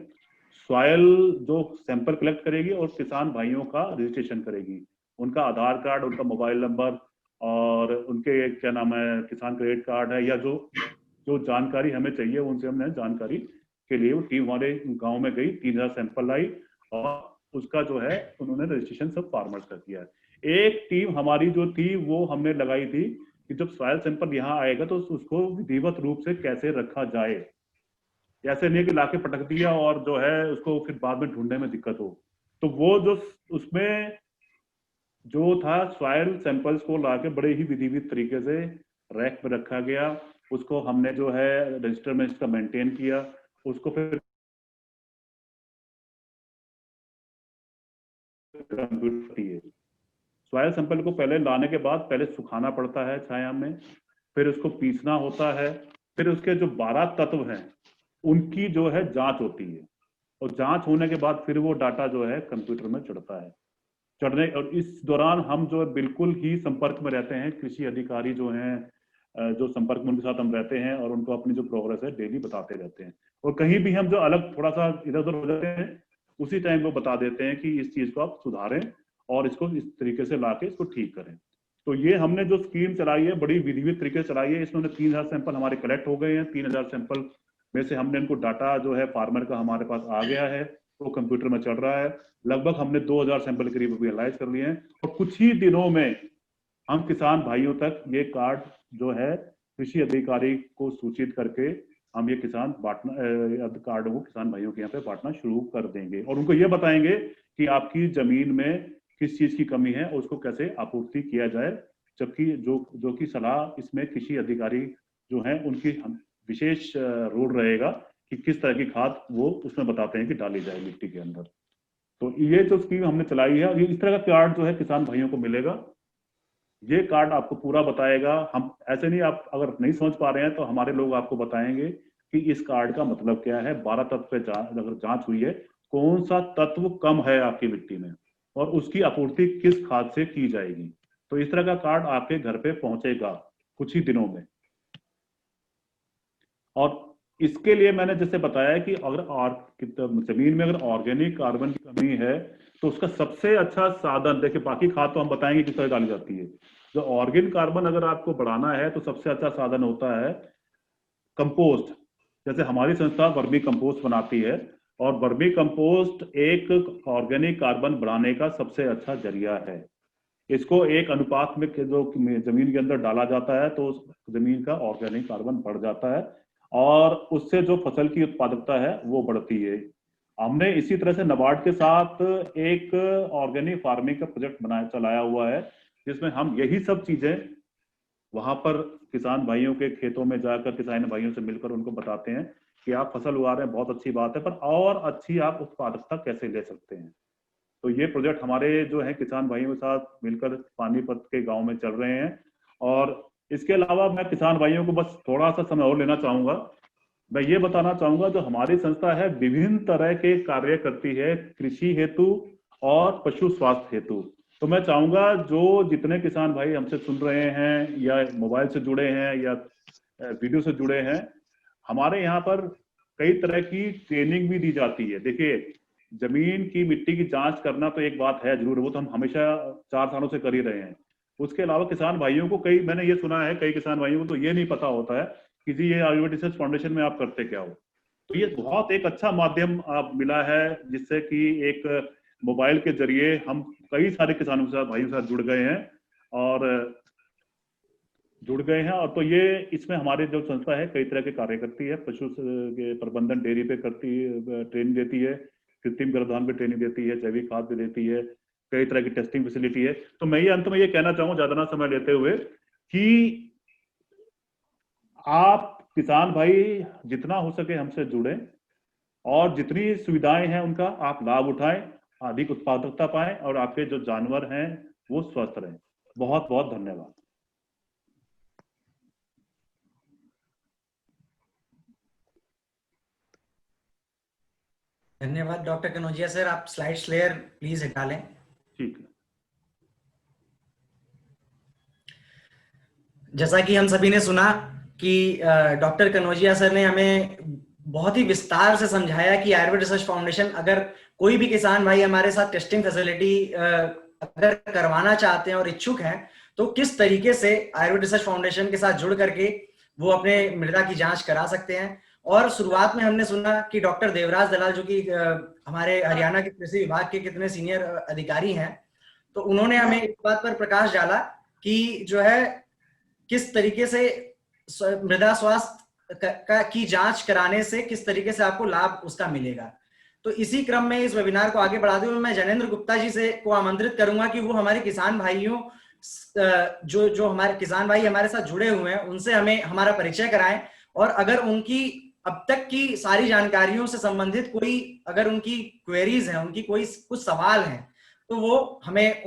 सॉइल जो सैंपल कलेक्ट करेगी और किसान भाइयों का रजिस्ट्रेशन करेगी, उनका आधार कार्ड, उनका मोबाइल नंबर और उनके क्या नाम है किसान क्रेडिट कार्ड है, या जो जानकारी हमें चाहिए उनसे हमने जानकारी के लिए वो टीम हमारे गांव में गई, 3000 सैंपल लाई और उसका जो है उन्होंने रजिस्ट्रेशन सब फार्मर्स का किया। एक टीम हमारी जो थी वो हमने लगाई थी कि जब सॉइल सैंपल यहाँ आएगा तो उसको विधिवत रूप से कैसे रखा जाए, ऐसे नहीं कि लाके पटक दिया और जो है उसको फिर बाद में ढूंढने में दिक्कत हो। तो वो जो उसमें जो था सॉइल सैंपल्स को लाके बड़े ही विधिवत तरीके से रैक में रखा गया, उसको हमने जो है रजिस्टर में इसका मेंटेन किया, उसको फिर सॉइल सैंपल को पहले लाने के बाद पहले सुखाना पड़ता है छाया में, फिर उसको पीसना होता है, फिर उसके जो 12 तत्व हैं उनकी जो है जांच होती है और जांच होने के बाद फिर वो डाटा जो है कंप्यूटर में चढ़ता है। और इस दौरान हम जो है बिल्कुल ही संपर्क में रहते हैं, कृषि अधिकारी जो हैं जो संपर्क में उनके साथ हम रहते हैं और उनको अपनी जो प्रोग्रेस है डेली बताते रहते हैं। और कहीं भी हम जो अलग थोड़ा सा इधर उधर हो जाते हैं उसी टाइम वो बता देते हैं कि इस चीज को आप सुधारें और इसको इस तरीके से लाके इसको ठीक करें। तो ये हमने जो स्कीम चलाई है बड़ी विधिवत तरीके से चलाई है। इसमें 3000 सैंपल हमारे कलेक्ट हो गए हैं। 3000 सैंपल में से हमने इनको डाटा जो है फार्मर का हमारे पास आ गया है, वो कंप्यूटर में चल रहा है। लगभग हमने 2000 सैंपल करीब अभी एनालाइज कर लिए हैं और कुछ ही दिनों में हम किसान भाइयों तक ये कार्ड जो है कृषि अधिकारी को सूचित करके हम ये किसान बांटना कार्डों को किसान भाइयों के यहाँ पे बांटना शुरू कर देंगे और उनको ये बताएंगे कि आपकी जमीन में किस चीज की कमी है और उसको कैसे आपूर्ति किया जाए। जबकि जो की सलाह इसमें कृषि अधिकारी जो है उनकी विशेष रोल रहेगा कि किस तरह की खाद वो उसमें बताते हैं कि डाली जाए मिट्टी के अंदर। तो ये जो स्कीम हमने चलाई है, ये इस तरह का कार्ड जो है किसान भाइयों को मिलेगा। ये कार्ड आपको पूरा बताएगा। हम ऐसे नहीं, आप अगर नहीं समझ पा रहे हैं तो हमारे लोग आपको बताएंगे कि इस कार्ड का मतलब क्या है। 12 तत्व पे अगर जांच हुई है, कौन सा तत्व कम है आपकी मिट्टी में और उसकी आपूर्ति किस खाद से की जाएगी। तो इस तरह का कार्ड आपके घर पे पहुंचेगा कुछ ही दिनों में। और इसके लिए मैंने जैसे बताया कि अगर जमीन में अगर ऑर्गेनिक कार्बन की कमी है तो उसका सबसे अच्छा साधन, देखिए बाकी खाद तो हम बताएंगे किस तरह डाली जाती है। जो ऑर्गेनिक कार्बन अगर आपको बढ़ाना है तो सबसे अच्छा साधन होता है कंपोस्ट। जैसे हमारी संस्था वर्मी कंपोस्ट बनाती है और वर्मी कंपोस्ट एक ऑर्गेनिक कार्बन बढ़ाने का सबसे अच्छा जरिया है। इसको एक अनुपात में जो जमीन के अंदर डाला जाता है तो जमीन का ऑर्गेनिक कार्बन बढ़ जाता है और उससे जो फसल की उत्पादकता है वो बढ़ती है। हमने इसी तरह से नाबार्ड के साथ एक ऑर्गेनिक फार्मिंग का प्रोजेक्ट चलाया हुआ है, जिसमें हम यही सब चीजें वहां पर किसान भाइयों के खेतों में जाकर किसान भाइयों से मिलकर उनको बताते हैं कि आप फसल उगा रहे हैं, बहुत अच्छी बात है, पर और अच्छी आप उत्पादकता कैसे ले सकते हैं। तो ये प्रोजेक्ट हमारे जो है किसान भाइयों के साथ मिलकर पानीपत के गांव में चल रहे हैं। और इसके अलावा मैं किसान भाइयों को बस थोड़ा सा समय और लेना चाहूंगा। मैं ये बताना चाहूंगा, जो हमारी संस्था है विभिन्न तरह के कार्य करती है कृषि हेतु और पशु स्वास्थ्य हेतु। तो मैं चाहूंगा जो जितने किसान भाई हमसे सुन रहे हैं या मोबाइल से जुड़े हैं या वीडियो से जुड़े हैं, हमारे यहाँ पर कई तरह की ट्रेनिंग भी दी जाती है। देखिए, जमीन की मिट्टी की जांच करना तो एक बात है जरूर, वो तो हम हमेशा 4 सालों से कर ही रहे हैं। उसके अलावा किसान भाइयों को मैंने ये सुना है, कई किसान भाइयों को तो ये नहीं पता होता है कि ये आयुर्वेद रिसर्च फाउंडेशन में आप करते क्या हो। तो ये बहुत एक अच्छा माध्यम आप मिला है, जिससे कि एक मोबाइल के जरिए हम कई सारे किसानों के साथ भाइयों के साथ जुड़ गए हैं। और तो ये इसमें हमारे जो संस्था है कई तरह के कार्य करती है। पशु के प्रबंधन डेयरी पे करती है, ट्रेनिंग देती है, कृत्रिम गर्भाधान पे ट्रेनिंग देती है, जैविक खाद भी देती है, कई तरह की टेस्टिंग फैसिलिटी है। तो मैं ये अंत में ये कहना चाहूंगा, ज्यादा ना समय लेते हुए, कि आप किसान भाई जितना हो सके हमसे जुड़ें और जितनी सुविधाएं हैं उनका आप लाभ उठाएं, अधिक उत्पादकता पाएं और आपके जो जानवर हैं वो स्वस्थ रहें। बहुत बहुत धन्यवाद। धन्यवाद डॉक्टर कनौजिया सर। आप स्लाइड शेयर प्लीज हटा लें। ठीक है। जैसा कि हम सभी ने सुना कि डॉक्टर कनौजिया सर ने हमें बहुत ही विस्तार से समझाया कि आयुर्वेद रिसर्च फाउंडेशन, अगर कोई भी किसान भाई हमारे साथ टेस्टिंग फैसिलिटी अगर करवाना चाहते हैं और इच्छुक हैं, तो किस तरीके से आयुर्वेद रिसर्च फाउंडेशन के साथ जुड़ करके वो अपने मृदा की जांच करा सकते हैं। और शुरुआत में हमने सुना कि डॉक्टर देवराज दलाल, जो कि हमारे हरियाणा के कृषि विभाग के कितने सीनियर अधिकारी हैं, तो उन्होंने हमें इस बात पर प्रकाश डाला कि जो है किस तरीके से मृदा स्वास्थ्य की जांच कराने से किस तरीके से आपको लाभ उसका मिलेगा। तो इसी क्रम में इस वेबिनार को आगे बढ़ाते हुए मैं जैनेंद्र गुप्ता जी से को आमंत्रित करूंगा कि वो हमारे किसान भाइयों जो हमारे किसान भाई हमारे साथ जुड़े हुए हैं उनसे हमें हमारा परिचय कराएं, और अगर उनकी अब तक की सारी जानकारियों से संबंधित कोई अगर उनकी क्वेरीज हैं, उनकी कोई कुछ सवाल हैं, तो वो हमें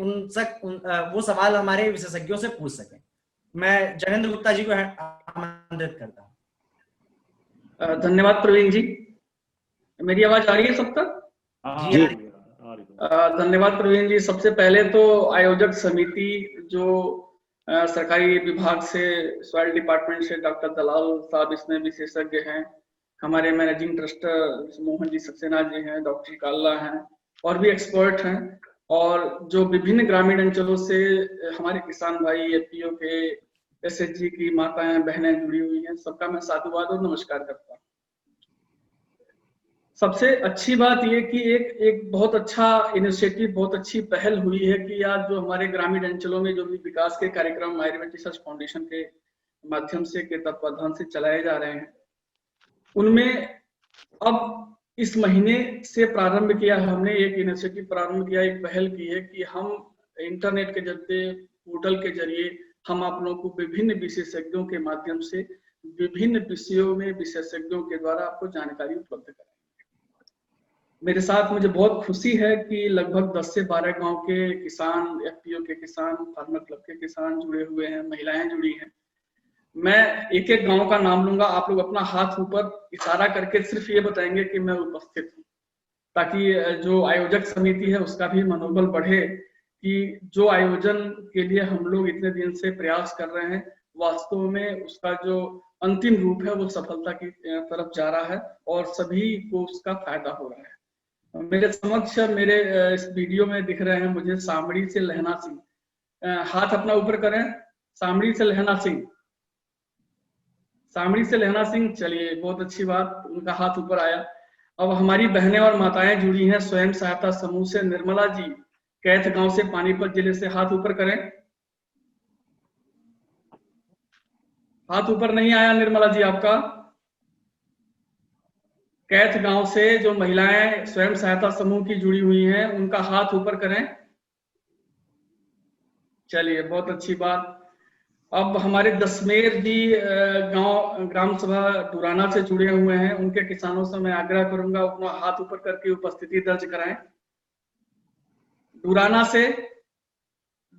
वो सवाल हमारे विशेषज्ञों से पूछ सकें। मैं जैनेंद्र गुप्ता जी को आमंत्रित करता हूँ। धन्यवाद प्रवीण जी। मेरी आवाज आ रही है सब तक? जी। धन्यवाद प्रवीण जी। सबसे पहले तो आयोजक समिति जो सरकारी विभाग से, सॉइल डिपार्टमेंट से डॉक्टर दलाल साहब इसमें विशेषज्ञ हैं, हमारे मैनेजिंग ट्रस्टर मोहन जी सक्सेना जी हैं, डॉक्टर काल्ला हैं और भी एक्सपर्ट हैं, और जो विभिन्न ग्रामीण अंचलों से हमारे किसान भाई, एफपीओ के, एसएचजी की माताएं बहनें जुड़ी हुई हैं, सबका मैं साधुवाद और नमस्कार करता हूँ। सबसे अच्छी बात ये कि एक बहुत अच्छा इनिशिएटिव, बहुत अच्छी पहल हुई है कि आज जो हमारे ग्रामीण अंचलों में जो भी विकास के कार्यक्रम आयुर्वेद रिसर्च फाउंडेशन के माध्यम से, के तत्वाधान से चलाए जा रहे हैं, उनमें अब इस महीने से प्रारंभ किया, हमने एक इनिशिएटिव प्रारंभ किया, एक पहल की है कि हम इंटरनेट के जरिए, पोर्टल के जरिए हम आप लोगों को विभिन्न विशेषज्ञों के माध्यम से विभिन्न विषयों में विशेषज्ञों के द्वारा आपको जानकारी उपलब्ध कराएंगे। मेरे साथ मुझे बहुत खुशी है कि लगभग 10 से 12 गांव के किसान, एफपीओ के किसान, फार्मर क्लब के किसान जुड़े हुए हैं, महिलाएं जुड़ी हैं। मैं एक एक गांव का नाम लूंगा, आप लोग अपना हाथ ऊपर इशारा करके सिर्फ ये बताएंगे कि मैं उपस्थित हूँ, ताकि जो आयोजक समिति है उसका भी मनोबल बढ़े कि जो आयोजन के लिए हम लोग इतने दिन से प्रयास कर रहे हैं, वास्तव में उसका जो अंतिम रूप है वो सफलता की तरफ जा रहा है और सभी को उसका फायदा हो रहा है। मेरे समक्ष मेरे इस वीडियो में दिख रहे हैं मुझे सामड़ी से लहना सिंह, हाथ अपना ऊपर करें। सामड़ी से लहना सिंह, सामड़ी से लहना सिंह, चलिए बहुत अच्छी बात, उनका हाथ ऊपर आया। अब हमारी बहनें और माताएं जुड़ी हैं स्वयं सहायता समूह से। निर्मला जी कैथ गांव से, पानीपत जिले से, हाथ ऊपर करें। हाथ ऊपर नहीं आया निर्मला जी आपका। कैथ गांव से जो महिलाएं स्वयं सहायता समूह की जुड़ी हुई हैं, उनका हाथ ऊपर करें। चलिए, बहुत अच्छी बात। अब हमारे दशमेर जी गांव ग्राम सभा डुराना से जुड़े हुए हैं, उनके किसानों से मैं आग्रह करूंगा अपना हाथ ऊपर करके उपस्थिति दर्ज कराएं। डुराना से,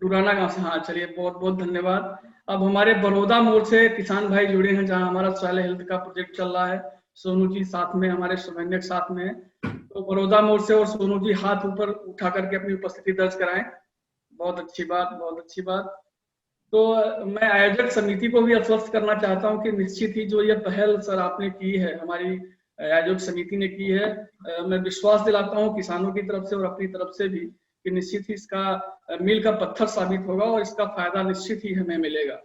डुराना गांव से, हाँ चलिए, बहुत बहुत धन्यवाद। अब हमारे बड़ौदा मोड़ से किसान भाई जुड़े हैं, जहां हमारा सॉइल हेल्थ का प्रोजेक्ट चल रहा है। सोनू जी साथ में, हमारे समन्वयक साथ में है। तो बड़ौदा मोड़ से और सोनू जी हाथ ऊपर उठा करके अपनी उपस्थिति दर्ज कराएं। बहुत अच्छी बात, बहुत अच्छी बात। तो मैं आयोजक समिति को भी आश्वस्त करना चाहता हूं कि निश्चित ही जो ये पहल सर आपने की है, हमारी आयोजक समिति ने की है, मैं विश्वास दिलाता हूं किसानों की तरफ से और अपनी तरफ से भी कि निश्चित ही इसका मील का पत्थर साबित होगा और इसका फायदा निश्चित ही हमें मिलेगा।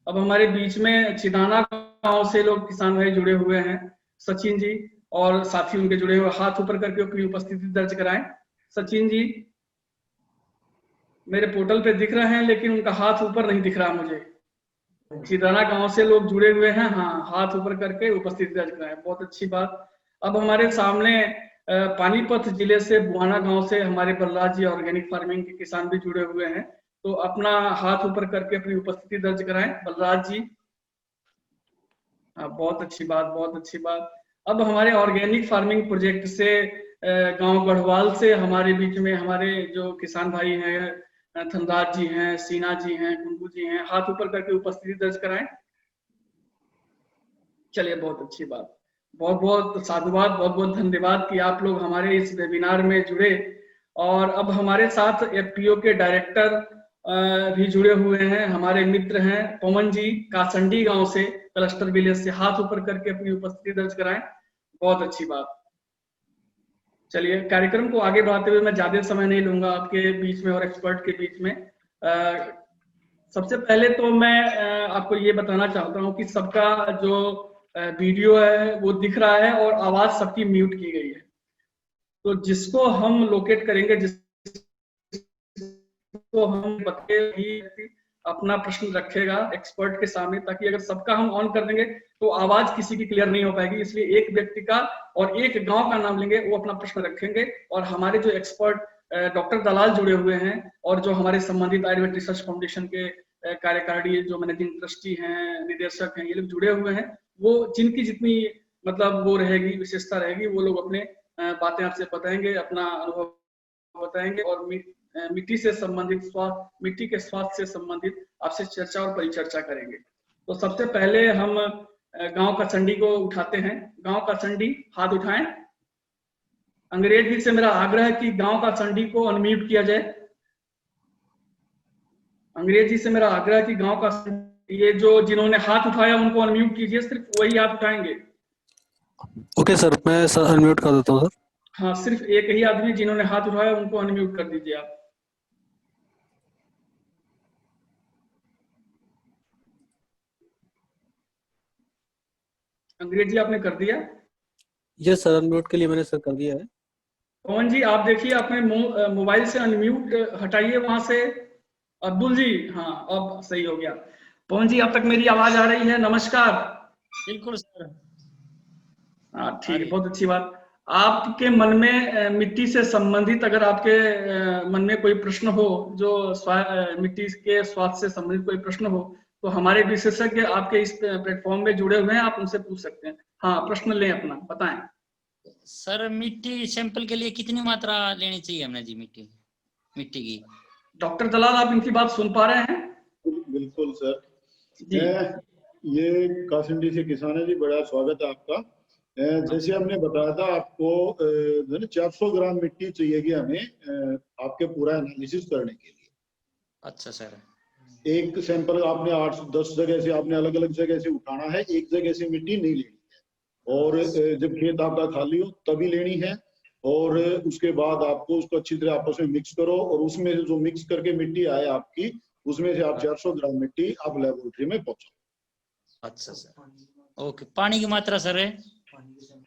अब हमारे बीच में चिदाना गांव से लोग किसान भाई जुड़े हुए हैं, सचिन जी और साथी उनके जुड़े हुए, हाथ ऊपर करके अपनी उपस्थिति दर्ज कराएं। सचिन जी मेरे पोर्टल पे दिख रहे हैं, लेकिन उनका हाथ ऊपर नहीं दिख रहा मुझे। चिदाना गांव से लोग जुड़े हुए हैं, हाँ, हाथ ऊपर करके उपस्थिति दर्ज कराएं। बहुत अच्छी बात। अब हमारे सामने पानीपत जिले से बुआना गांव से हमारे बलराज जी ऑर्गेनिक फार्मिंग के किसान भी जुड़े हुए हैं, तो अपना हाथ ऊपर करके अपनी उपस्थिति दर्ज कराएं बलराज जी। हाँ, बहुत अच्छी बात, बहुत अच्छी बात। अब हमारे ऑर्गेनिक फार्मिंग प्रोजेक्ट से गांव गढ़वाल से हमारे बीच में हमारे जो किसान भाई हैं, धनराज जी हैं, सीना जी हैं, गुंगू जी हैं, हाथ ऊपर करके उपस्थिति दर्ज कराएं। चलिए, बहुत अच्छी बात, बहुत बहुत साधुवाद, बहुत बहुत धन्यवाद कि आप लोग हमारे इस वेबिनार में जुड़े। और अब हमारे साथ एफपीओ के डायरेक्टर भी जुड़े हुए हैं, हमारे मित्र हैं पवन जी कासंडी गांव से, क्लस्टर विलेज से, हाथ ऊपर करके अपनी उपस्थिति दर्ज कराएं। बहुत अच्छी बात। चलिए, कार्यक्रम को आगे बढ़ाते हुए मैं ज्यादा समय नहीं लूंगा आपके बीच में और एक्सपर्ट के बीच में। सबसे पहले तो मैं आपको ये बताना चाहता हूं कि सबका जो वीडियो है वो दिख रहा है और आवाज सबकी म्यूट की गई है। तो जिसको हम लोकेट करेंगे, जिसको हम बताए ही अपना प्रश्न रखेगा एक्सपर्ट के सामने, ताकि अगर सबका हम ऑन कर देंगे तो आवाज किसी की क्लियर नहीं हो पाएगी। इसलिए एक व्यक्ति का और एक गांव का नाम लेंगे, वो अपना प्रश्न रखेंगे। और हमारे जो एक्सपर्ट डॉक्टर दलाल जुड़े हुए हैं और जो हमारे संबंधित आयुर्वेद रिसर्च फाउंडेशन के कार्यकारी जो मैनेजिंग ट्रस्टी हैं, निदेशक हैं, ये लोग जुड़े हुए हैं, वो जिनकी जितनी मतलब वो रहेगी, विशेषता रहेगी, वो लोग अपने बातें आपसे बताएंगे, अपना अनुभव बताएंगे और मिट्टी से संबंधित स्वास्थ्य, मिट्टी के स्वास्थ्य से संबंधित आपसे चर्चा और परिचर्चा करेंगे। तो सबसे पहले हम गांव कासंडी को उठाते हैं। गांव कासंडी, हाथ उठाएं। अंग्रेज जी से मेरा आग्रह है कि गांव कासंडी को अनम्यूट किया जाए। अंग्रेज जी से मेरा आग्रह है कि गांव का, ये जो जिन्होंने हाथ उठाया उनको अनम्यूट कीजिए, सिर्फ वही हाथ उठाएंगे। ओके सर, मैं सर अनम्यूट कर देता हूँ सर। हाँ, सिर्फ एक ही आदमी जिन्होंने हाथ उठाया उनको अनम्यूट कर दीजिए आप। अंग्रेज जी आपने कर दिया? यस सर, अनम्यूट के लिए मैंने सर कर दिया है। पवन जी आप देखिए, आपने मोबाइल से अनम्यूट हटाइए वहां से। अब्दुल जी, हाँ अब सही हो गया। पवन जी, अब तक मेरी आवाज आ रही है? नमस्कार। बिल्कुल सर। हाँ ठीक है, बहुत अच्छी बात। आपके मन में मिट्टी से संबंधित अगर आपके मन में कोई प्रश्न हो, जो मिट्टी के स्वास्थ्य से संबंधित कोई प्रश्न हो, तो हमारे विशेषज्ञ आपके इस प्लेटफॉर्म में जुड़े हुए हैं, आप उनसे पूछ सकते हैं। हाँ, प्रश्न लें अपना, बताएं। सर, मिट्टी सैंपल के लिए कितनी मात्रा लेनी चाहिए हमने जी मिट्टी की? डॉक्टर दलाल, आप इनकी बात सुन पा रहे हैं? बिल्कुल सर जी। ये कासंडी से किसान है जी, बड़ा स्वागत है आपका। जैसे हमने बताया था आपको 400 ग्राम मिट्टी चाहिएगी हमें आपके पूरा एनालिसिस करने के लिए। अच्छा सर। एक सैंपल आपने 8-10 जगह से, आपने अलग अलग जगह से उठाना है, एक जगह से मिट्टी नहीं लेनी है। और जब खेत आपका खाली हो तभी लेनी है। और उसके बाद आपको उसको अच्छी तरह आपस में मिक्स करो, और उसमें से जो मिक्स करके मिट्टी आए आपकी, उसमें से आप 400 ग्राम मिट्टी आप लेबोरेटरी में पहुंचाओ। अच्छा सर, ओके। पानी की मात्रा सर है?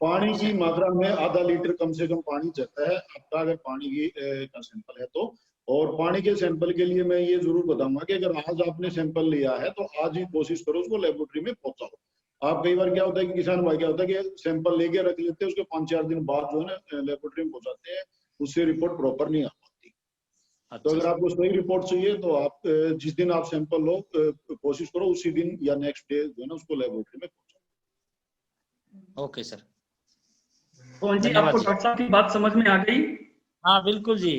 पानी की मात्रा में आधा लीटर कम से कम पानी चाहता है आपका, अगर पानी की का सैंपल है तो। और पानी के सैंपल के लिए मैं ये जरूर बताऊंगा कि अगर आज आपने सैंपल लिया है तो आज ही कोशिश करो उसको लेबोरेटरी में पहुंचाओ। आप कई बार क्या होता है कि किसान भाई क्या होता है कि सैंपल लेके रख लेते हैं, उसके 5-4 दिन बाद जो है ना लेबोरेटरी में पहुंचाते हैं, उससे रिपोर्ट प्रॉपर नहीं आ पाती। तो अगर आपको सही रिपोर्ट चाहिए तो आप जिस दिन आप सैंपल लो कोशिश करो उसी दिन या नेक्स्ट डे जो है ना उसको लेबोरेटरी में पहुंचाओ। Okay sir. पवन जी, आपको डॉक्टर साहब की बात समझ में आ गई? हाँ बिल्कुल जी।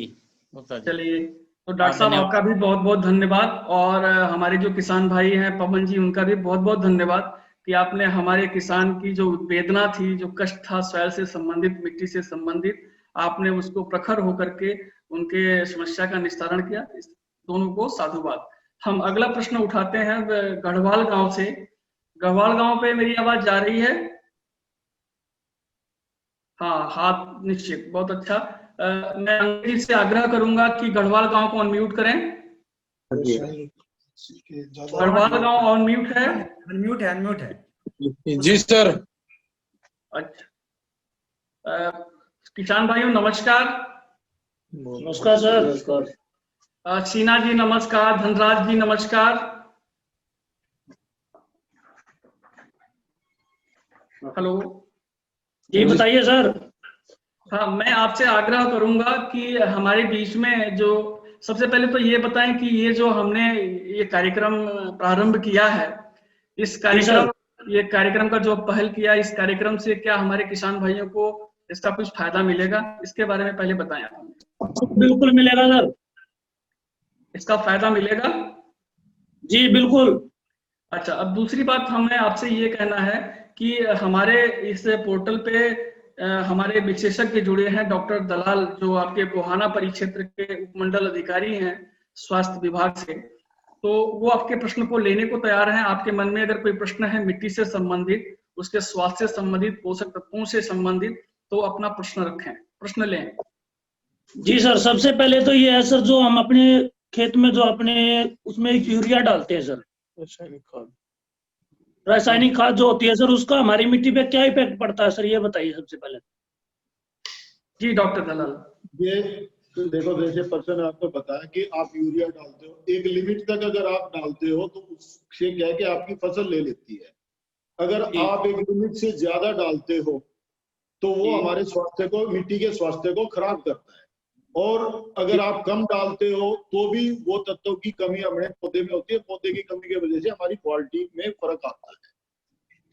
चलिए, तो डॉक्टर साहब आपका भी बहुत बहुत धन्यवाद, और हमारे जो किसान भाई हैं पवन जी, उनका भी बहुत बहुत धन्यवाद कि आपने हमारे किसान की जो वेदना थी, जो कष्ट था सॉइल से संबंधित, मिट्टी से संबंधित, आपने उसको प्रखर होकर के उनके समस्या का निस्तारण किया। इस दोनों को साधुवाद। हम अगला प्रश्न उठाते हैं गढ़वाल गांव से। गढ़वाल गांव पे मेरी आवाज जा रही है? हाँ, हाथ निश्चित, बहुत अच्छा। मैं अंग्रेजी से आग्रह करूंगा कि गढ़वाल गांव को अनम्यूट करें। गढ़वाल गांव अनम्यूट है? अनम्यूट है, अनम्यूट है जी सर। अच्छा, किसान भाइयों नमस्कार। नमस्कार सर। शीना जी नमस्कार, धनराज जी नमस्कार। हेलो जी बताइए सर। हाँ, मैं आपसे आग्रह करूंगा कि हमारे बीच में जो, सबसे पहले तो ये बताएं कि ये जो हमने ये कार्यक्रम प्रारंभ किया है, इस कार्यक्रम का जो पहल किया, इस कार्यक्रम से क्या हमारे किसान भाइयों को इसका कुछ फायदा मिलेगा? इसके बारे में पहले बताएं आप। बिल्कुल मिलेगा सर। इसका फायदा मिलेगा? जी बिल्कुल। अच्छा, अब दूसरी बात हमें आपसे ये कहना है कि हमारे इस पोर्टल पे हमारे विशेषज्ञ जुड़े हैं, डॉक्टर दलाल जो आपके गोहाना परिक्षेत्र के उपमंडल अधिकारी हैं स्वास्थ्य विभाग से, तो वो आपके प्रश्न को लेने को तैयार हैं। आपके मन में अगर कोई प्रश्न है मिट्टी से संबंधित, उसके स्वास्थ्य से संबंधित, पोषक तत्वों से संबंधित, तो अपना प्रश्न रखें, प्रश्न लें। जी सर, सबसे पहले तो ये है सर, जो हम अपने खेत में जो अपने उसमें यूरिया डालते हैं सर, रासायनिक खाद जो होती है सर, उसका हमारी मिट्टी पे क्या इफेक्ट पड़ता है सर, ये बताइए सबसे पहले। जी डॉक्टर दलाल। ये देखो, जैसे पर्सन आपको बताया कि आप यूरिया डालते हो, एक लिमिट तक अगर आप डालते हो तो उससे क्या है कि आपकी फसल ले लेती है। अगर आप एक लिमिट से ज्यादा डालते हो तो वो हमारे स्वास्थ्य को, मिट्टी के स्वास्थ्य को खराब करता है। और अगर आप कम डालते हो तो भी वो तत्वों की कमी हमारे पौधे में होती है, पौधे की कमी की वजह से हमारी क्वालिटी में फर्क आता है।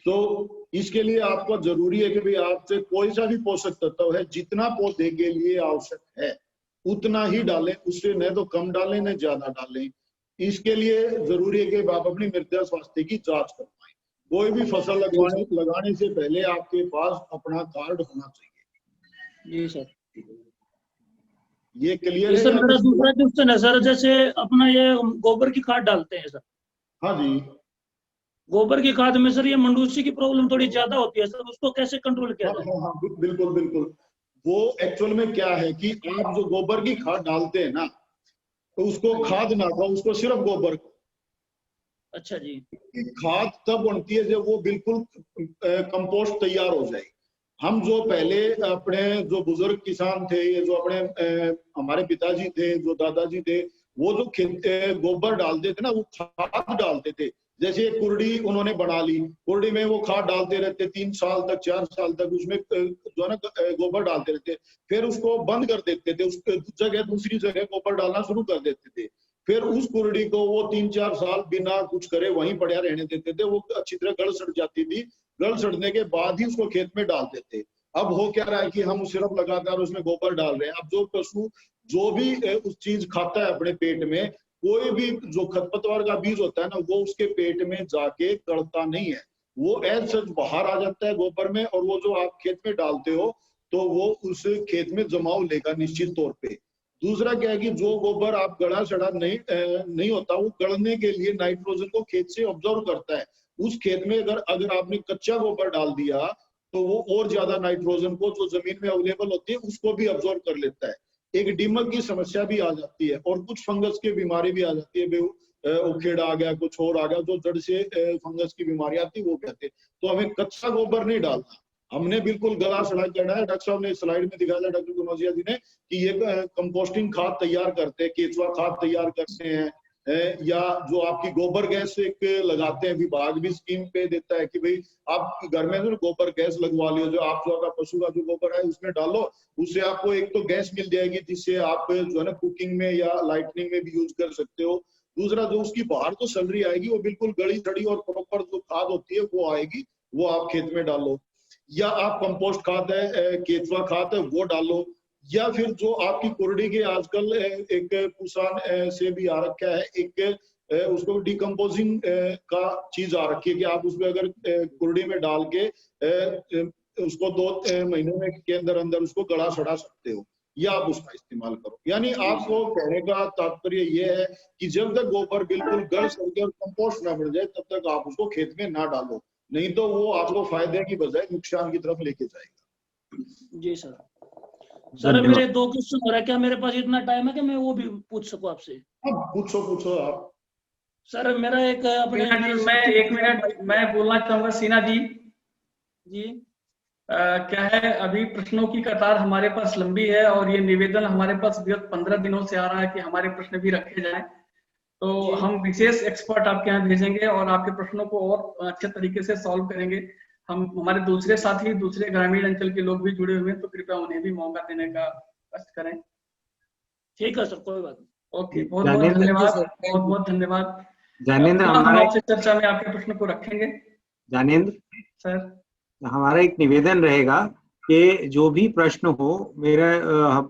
तो इसके लिए आपको जरूरी है कि भाई आपसे कोई सा भी पोषक तत्व है, जितना पौधे के लिए आवश्यक है उतना ही डालें, उससे न तो कम डालें न ज्यादा डालें। इसके लिए जरूरी है कि आप अपनी मृदा स्वास्थ्य की जांच करवाएं। कोई भी फसल लगाने से पहले आपके पास अपना कार्ड होना चाहिए। जी सर। ये क्लियर सर, मेरा दूसरा क्वेश्चन है सर, जैसे अपना ये गोबर की खाद डालते हैं सर। हाँ जी। गोबर की खाद में सर ये मंडूसी की प्रॉब्लम थोड़ी ज्यादा होती है सर, उसको कैसे कंट्रोल किया जाए? हाँ, बिल्कुल बिल्कुल। वो एक्चुअल में क्या है कि आप जो गोबर की खाद डालते हैं ना, तो उसको खाद ना कहो, उसको सिर्फ गोबर को। अच्छा जी। खाद तब बनती है जब वो बिल्कुल कंपोस्ट तैयार हो जाए। हम जो पहले अपने जो बुजुर्ग किसान थे, ये जो अपने हमारे पिताजी थे, जो दादाजी थे, वो जो गोबर डालते थे ना, वो खाद डालते थे। जैसे कुर्डी उन्होंने बना ली, कुर्डी में वो खाद डालते रहते 3 साल तक 4 साल तक, उसमें जो है ना गोबर डालते रहते, फिर उसको बंद कर देते थे, उस जगह दूसरी जगह गोबर डालना शुरू कर देते थे। फिर उस कुर्डी को वो 3-4 साल बिना कुछ करे वहीं पड़ा रहने देते थे, वो अच्छी तरह गल सड़ जाती थी। गल सड़ने के बाद ही उसको खेत में डालते थे। अब हो क्या रहा है कि हम सिर्फ लगातार उसमें गोबर डाल रहे हैं। अब जो पशु जो भी उस चीज खाता है अपने पेट में, कोई भी जो खरपतवार का बीज होता है ना, वो उसके पेट में जाके गलता नहीं है, वो एज सच बाहर आ जाता है गोबर में, और वो जो आप खेत में डालते हो तो वो उस खेत में जमाव लेगा निश्चित तौर पे। दूसरा क्या है कि जो गोबर आप गड़ा सड़ा नहीं होता, वो गड़ने के लिए नाइट्रोजन को खेत से ऑब्जर्व करता है। उस खेत में अगर आपने कच्चा गोबर डाल दिया तो वो और ज्यादा नाइट्रोजन को जो जमीन में अवेलेबल होती है उसको भी ऑब्जर्व कर लेता है। एक दीमक की समस्या भी आ जाती है, और कुछ फंगस की बीमारी भी आ जाती है, उखेड़ा आ गया, कुछ और आ गया, जो जड़ से फंगस की बीमारी आती है वो कहते हैं। तो हमें कच्चा गोबर नहीं डालना, हमने बिल्कुल गला सड़ा चढ़ा है। डॉक्टर साहब ने स्लाइड में दिखाया था, डॉक्टर कनौजिया जी ने, कि ये कंपोस्टिंग खाद तैयार करते हैं, केचुआ खाद तैयार करते हैं, या जो आपकी गोबर गैस एक लगाते हैं, विभाग भी स्कीम पे देता है कि भाई आप घर में जो गोबर गैस लगवा लियो, जो आप जो पशु का जो गोबर है उसमें डालो, उससे आपको एक तो गैस मिल जाएगी जिससे आप जो है ना कुकिंग में या लाइटनिंग में भी यूज कर सकते हो। दूसरा जो उसकी बाहर तो सैलरी आएगी वो बिल्कुल गड़ी सड़ी और प्रॉपर जो खाद होती है वो आएगी, वो आप खेत में डालो, या आप कंपोस्ट खाद है, केचुआ खाद है वो डालो, या फिर जो आपकी कुरडी के आजकल एक पुसान से भी आ रखा है, एक उसको डिकम्पोजिंग का चीज आ रखी है कि आप उसमें अगर कुरडी में डाल के उसको 2 महीने के अंदर अंदर उसको गड़ा सड़ा सकते हो, या आप उसका इस्तेमाल करो। यानी आपको कहने का तात्पर्य ये है कि जब तक गोबर बिल्कुल गल सके और कंपोस्ट ना बन जाए तब तक आप उसको खेत में ना डालो, नहीं तो वो आपको फायदे की बजाय नुकसान की तरफ लेके जाएगा। जी सर। सर मेरे 2 क्वेश्चन हो रहा है, क्या मेरे पास इतना टाइम है कि मैं वो भी पूछ सकूं आपसे? पूछो आप। सर मेरा एक अपने मैं 1 मिनट मैं बोलना चाहूंगा सीना जी। क्या है, अभी प्रश्नों की कतार हमारे पास लंबी है और ये निवेदन हमारे पास विगत 15 दिनों से आ रहा है कि हमारे प्रश्न भी रखे जाएं, तो हम विशेष एक्सपर्ट आपके यहाँ भेजेंगे और आपके प्रश्नों को और अच्छे तरीके से सॉल्व करेंगे। हमारे दूसरे साथी, दूसरे ग्रामीण अंचल के लोग भी जुड़े हुए हैं, तो कृपया उन्हें भी मौका देने का कष्ट करें। ठीक है सर, कोई बात नहीं। ओके, बहुत बहुत धन्यवाद, बहुत बहुत धन्यवाद। ज्ञानेंद्र, हम आपसे चर्चा में आपके प्रश्न को रखेंगे। ज्ञानेंद्र सर, हमारा एक निवेदन रहेगा कि जो भी प्रश्न हो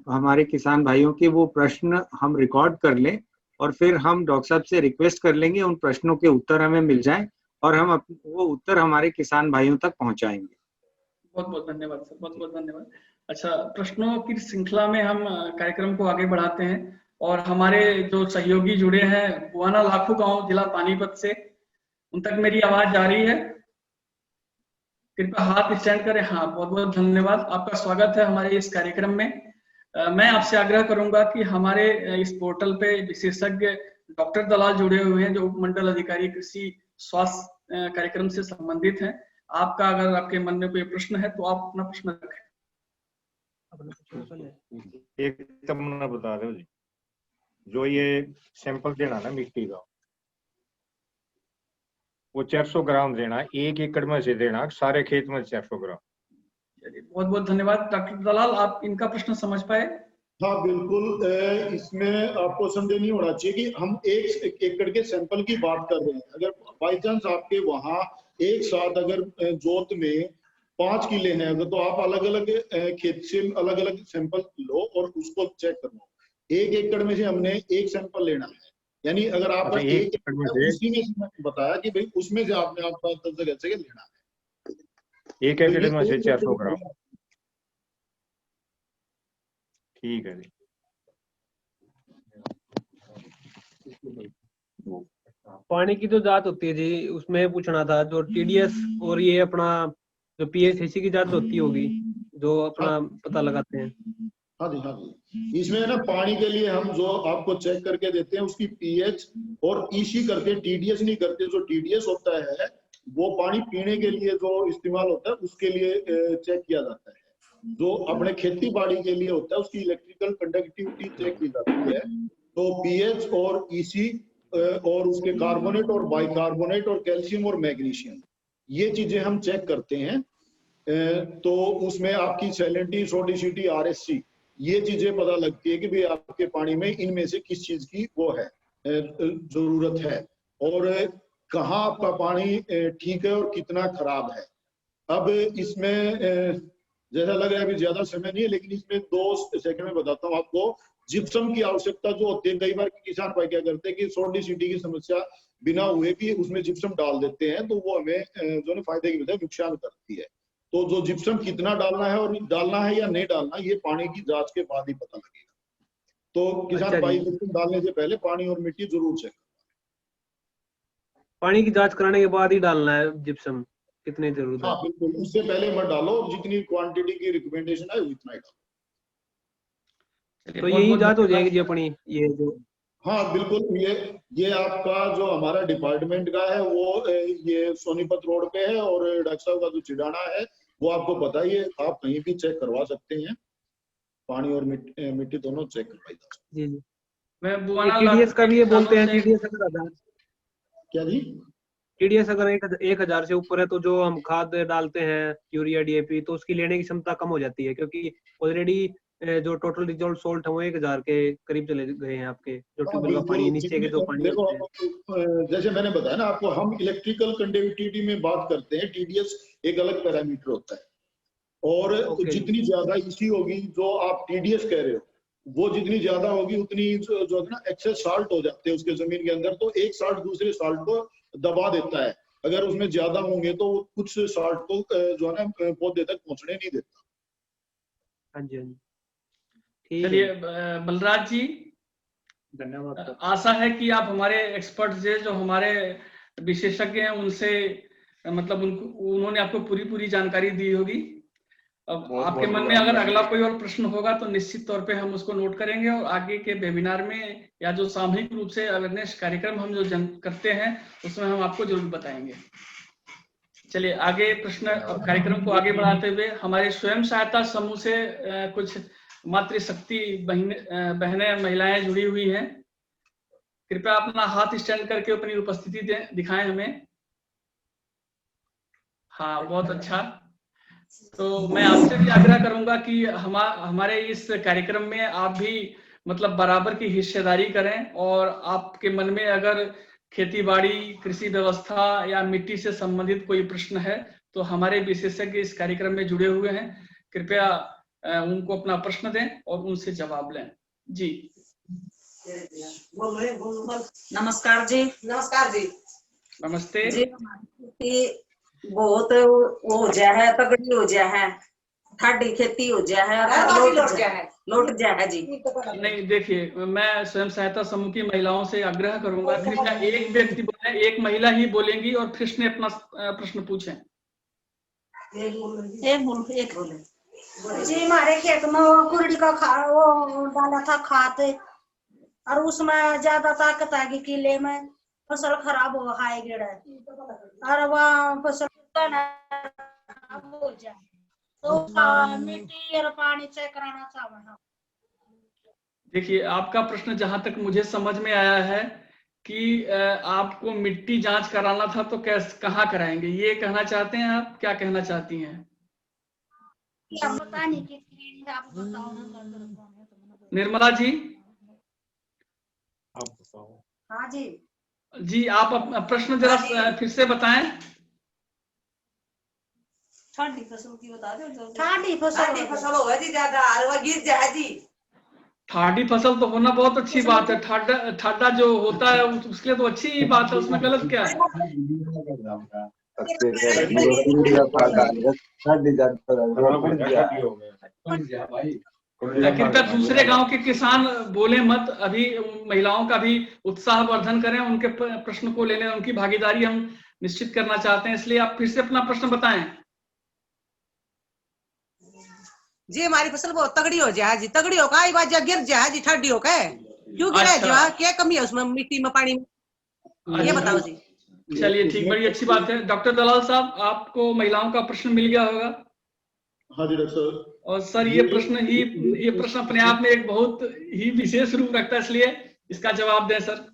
हमारे किसान भाइयों के, वो प्रश्न हम रिकॉर्ड कर लें और फिर हम डॉक्टर साहब से रिक्वेस्ट कर लेंगे उन प्रश्नों के उत्तर हमें मिल जाएं और हम वो उत्तर हमारे किसान भाइयों तक पहुंचाएंगे। बहुत बहुत धन्यवाद सर, बहुत बहुत धन्यवाद। अच्छा, प्रश्नों की श्रृंखला में हम कार्यक्रम को आगे बढ़ाते हैं और हमारे जो सहयोगी जुड़े हैं बुआना लाखू गांव जिला पानीपत से, उन तक मेरी आवाज जा रही है? कृपया हाथ स्टैंड करें। हाँ, बहुत बहुत धन्यवाद, आपका स्वागत है हमारे इस कार्यक्रम में। मैं आपसे आग्रह करूंगा कि हमारे इस पोर्टल पे विशेषज्ञ डॉक्टर दलाल जुड़े हुए हैं जो उपमंडल अधिकारी कृषि स्वास्थ्य कार्यक्रम से संबंधित हैं। आपका अगर आपके मन में कोई प्रश्न है तो आप अपना प्रश्न रखें। एक तमन्ना बता दो जी, जो ये सैंपल देना ना मिट्टी का, वो 400 ग्राम देना, 1 एकड़ में से देना, सारे खेत में 400 ग्राम। बहुत बहुत धन्यवाद डॉक्टर दलाल, आप इनका प्रश्न समझ पाए? हाँ बिल्कुल, इसमें आपको संदेह नहीं होना चाहिए कि हम 1 एकड़ के सैंपल की बात कर रहे हैं। अगर बाई चांस आपके वहाँ एक साथ अगर जोत में 5 किले हैं अगर, तो आप अलग अलग खेत से अलग अलग सैंपल लो और उसको चेक करो। 1 एकड़ में से हमने 1 सैंपल लेना है, यानी अगर आपका 1 एकड़ में उसी में बताया कि भाई उसमें से आपने आपका 10 जगह से लेना है, 1 एकड़ में से 400 ग्राम। ठीक है जी। पानी की जो जांच होती है जी, उसमें पूछना था, जो टीडीएस और ये अपना जो पीएचसीसी की जांच होती होगी जो अपना पता लगाते हैं। हाँ जी, हाँ जी, इसमें ना पानी के लिए हम जो आपको चेक करके देते हैं उसकी पीएच और ईसी करके, टीडीएस नहीं करते। जो टीडीएस होता है वो पानी पीने के लिए जो इस्तेमाल होता है उसके लिए चेक किया जाता है। जो अपने खेती बाड़ी के लिए होता है उसकी इलेक्ट्रिकल कंडक्टिविटी चेक की जाती है। तो पीएच और ईसी और उसके कार्बोनेट और बाइकार्बोनेट और कैल्शियम और मैग्नीशियम, ये चीजें हम चेक करते हैं। तो उसमें आपकी सैलिनिटी, सोडिसिटी, आरएससी, ये चीजें पता लगती है कि भाई आपके पानी में इनमें से किस चीज की वो है जरूरत है और कहाँ आपका पानी ठीक है और कितना खराब है। अब इसमें जैसा लग रहा है अभी ज्यादा समय नहीं है, लेकिन इसमें 2 सेकंड में बताता हूँ आपको। जिप्सम की आवश्यकता जो होती है, कई बार किसान भाई क्या करते हैं कि सोडिसिटी की समस्या बिना हुए भी उसमें जिप्सम डाल देते हैं, तो वो हमें जो है फायदे की बजाय नुकसान करती है। तो जो जिप्सम कितना डालना है और डालना है या नहीं डालना, ये पानी की जांच के बाद ही पता लगेगा। तो किसान भाई जिप्सम डालने से पहले पानी और मिट्टी जरूर चेक करना है। पानी की जांच कराने के बाद ही डालना है जिप्सम, कितनी जरूरत है? हाँ बिल्कुल, उससे पहले मत डालो, जितनी क्वांटिटी की रिकमेंडेशन है उतना ही डालो। तो यही जांच हो जाएगी जी अपनी, ये जो। हाँ बिल्कुल, ये आपका जो हमारा डिपार्टमेंट का है वो ये सोनीपत रोड पे है और डॉक्टर साहब का जो चिड़ाना है वो आपको पता ही है, आप कहीं भी चेक करवा सकते हैं। पानी और मिट्टी दोनों चेक करवाई जा सकती है। जी जी, मैं बुआना टीडीएस का भी ये बोलते हैं, टीडीएस अगर 1000 क्या जी? टीडीएस अगर 1000 से ऊपर है तो जो हम खाद डालते हैं यूरिया डीएपी तो उसकी लेने की क्षमता कम हो जाती है, क्योंकि ऑलरेडी जो टोटल डिजॉल्व सोल्ट है वो 1000 के करीब चले गए हैं आपके जो ट्यूबवेल का पानी नीचे के जो पानी देखो जैसे मैंने बताया ना आपको, हम इलेक्ट्रिकल कंडक्टिविटी में बात करते हैं, टीडीएस एक अलग पैरामीटर होता है, और जितनी ज्यादा इसी होगी जो आप टीडीएस कह रहे हो, वो जितनी ज्यादा होगी उतनी जो है ना एक्सेस साल्ट हो जाते हैं उसके जमीन के अंदर, तो एक साल्ट दूसरे साल्ट को दबा देता है। अगर उसमें ज्यादा होंगे तो कुछ साल्ट को जो है ना पौधे तक पहुंचने नहीं देता। हाँ जी, हाँ जी। चलिए बलराज जी, धन्यवाद। आशा है कि आप हमारे एक्सपर्ट जो हमारे विशेषज्ञ हैं उनसे मतलब उन्होंने आपको पूरी जानकारी दी होगी। अब आपके मन में अगर अगला कोई और प्रश्न होगा तो निश्चित तौर पे हम उसको नोट करेंगे और आगे के वेबिनार में या जो सामूहिक रूप से अवेयरनेस कार्यक्रम हम जो करते हैं उसमें हम आपको जरूर बताएंगे। चलिए आगे प्रश्न कार्यक्रम को आगे बढ़ाते हुए हमारे स्वयं सहायता समूह से कुछ मातृशक्ति बहनें महिलाएं जुड़ी हुई हैं। कृपया अपना हाथ स्टैंड करके अपनी उपस्थिति दिखाएं हमें। हाँ, बहुत अच्छा। तो मैं आपसे भी आग्रह करूंगा कि हमारे इस कार्यक्रम में आप भी मतलब बराबर की हिस्सेदारी करें, और आपके मन में अगर खेती बाड़ी, कृषि व्यवस्था या मिट्टी से संबंधित कोई प्रश्न है तो हमारे विशेषज्ञ इस कार्यक्रम में जुड़े हुए हैं, कृपया उनको अपना प्रश्न दें और उनसे जवाब लें। जी नमस्कार जी। नमस्कार जी। नमस्ते जी। बहुत हो जा है, तगड़ी हो जा है, ठाडी खेती हो जा है, लौट जा है जी। नहीं, देखिए मैं स्वयं सहायता समूह की महिलाओं से आग्रह करूंगा कृपया एक व्यक्ति बोले, एक महिला ही बोलेंगी और कृष्ण अपना प्रश्न पूछें। एक बोले जी। हमारे खेत में कुरड़ी का वो डाला था खाद, और उसमें ज्यादा ताकत आ गई, किले में फसल खराब हो हाई गिर है, और वह फसल हो जाए तो मिट्टी और पानी चेक कराना चाहूँगा। देखिए आपका प्रश्न जहां तक मुझे समझ में आया है कि आपको मिट्टी जांच कराना था, तो कहाँ कराएंगे ये कहना चाहते हैं आप? क्या कहना चाहती हैं? पता नहीं कि आप बताओ ना। निर्मला जी आप बताओ। हाँ जी। जी आप प्रश्न जरा फिर से बताएं। ठंडी फसल की बता दो। ठंडी फसल होगा जी ज्यादा, और वो गिर जाए जी। ठाडी फसल तो होना बहुत अच्छी बात है, ठाडा जो होता है उसके लिए तो अच्छी ही बात है, उसमें गलत क्या है? कृपया दूसरे गांव के किसान बोले मत, अभी महिलाओं का भी उत्साह वर्धन करें, उनके प्रश्न को लेने उनकी भागीदारी हम निश्चित करना चाहते हैं, इसलिए आप फिर से अपना प्रश्न बताएं। जी हमारी फसल बहुत तगड़ी हो जाए जी, तगड़ी हो का बात गिर जाए जी, ठंडी हो का क्यों गिरा जी? क्या कमी है उसमें, मिट्टी में पानी में, ये बताओ जी। चलिए ठीक, बड़ी अच्छी बात है। डॉक्टर दलाल साहब, आपको महिलाओं का प्रश्न मिल गया होगा। हाँ जी डॉक्टर। और सर ये प्रश्न अपने आप में एक बहुत ही विशेष रूप रखता है, इसलिए इसका जवाब दें सर।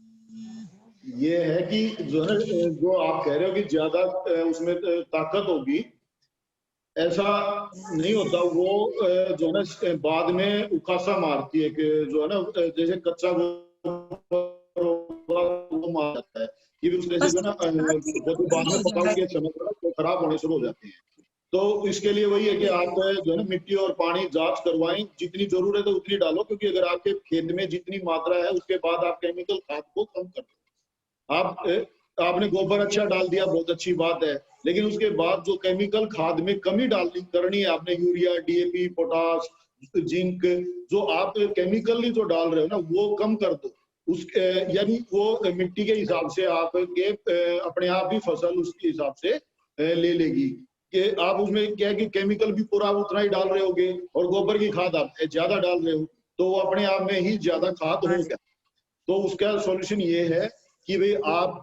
ये है कि जो है जो आप कह रहे हो कि ज्यादा उसमें ताकत होगी, ऐसा नहीं होता। वो जो है ना बाद में उकासा मारती है कि जो है ना जैसे कच्चा वो मार जाता है, ये भी उसके जो ना जब बाद में पकाओगे तो खराब होने शुरू हो जाते हैं। तो इसके लिए वही है कि आप जो है ना मिट्टी और पानी जांच करवाएं, जितनी जरूरत है उतनी डालो, क्योंकि अगर आपके खेत में जितनी मात्रा है उसके बाद आप केमिकल खाद को कम कर दो। आपने गोबर अच्छा डाल दिया, बहुत अच्छी बात है, लेकिन उसके बाद जो केमिकल खाद में कमी डालनी करनी है आपने, यूरिया, डीएपी, पोटाश, जिंक, जो आप केमिकली जो डाल रहे हो ना वो कम कर दो। उसके यानी वो मिट्टी के हिसाब से आपके अपने आप ही फसल उसके हिसाब से ले लेगी कि आप उसमें क्या है कि केमिकल भी पूरा उतना ही डाल रहे होगे और गोबर की खाद आप ज्यादा डाल रहे हो, तो वो अपने आप में ही ज्यादा खाद हो गया। तो उसका सॉल्यूशन ये है कि भाई आप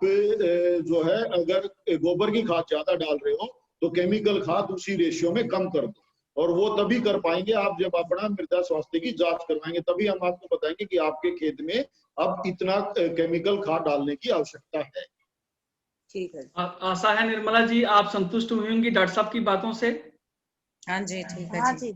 जो है अगर गोबर की खाद ज्यादा डाल रहे हो तो केमिकल खाद उसी रेशियो में कम कर दो, और वो तभी कर पाएंगे आप जब अपना मृदा स्वास्थ्य की जांच करवाएंगे, तभी हम आपको बताएंगे कि आपके खेत में अब इतना केमिकल खाद डालने की आवश्यकता है। ठीक है। आशा है निर्मला जी आप संतुष्ट हुई होंगी डॉक्टर साहब की बातों से। हाँ जी ठीक है जी।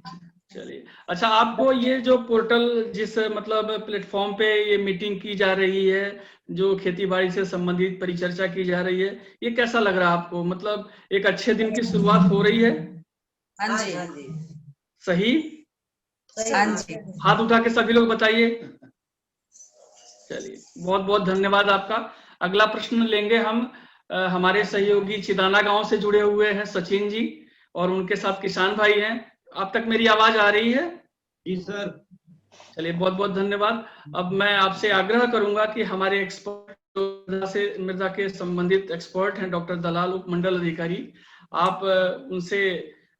चलिए अच्छा, आपको ये जो पोर्टल जिस मतलब प्लेटफॉर्म पे ये मीटिंग की जा रही है, जो खेती बाड़ी से संबंधित परिचर्चा की जा रही है, ये कैसा लग रहा है आपको? मतलब एक अच्छे दिन की शुरुआत हो रही है। हाँ जी सही। हाँ जी। हाथ उठा के सभी लोग बताइए। चलिए बहुत बहुत धन्यवाद आपका। अगला प्रश्न लेंगे हम। हमारे सहयोगी चिदाना गांव से जुड़े हुए हैं सचिन जी, और उनके साथ किसान भाई हैं। आप तक मेरी आवाज आ रही है? जी सर। चलिए बहुत बहुत धन्यवाद। अब मैं आपसे आग्रह करूंगा कि हमारे एक्सपर्ट से मृदा के संबंधित एक्सपर्ट हैं डॉक्टर दलाल उपमंडल अधिकारी, आप उनसे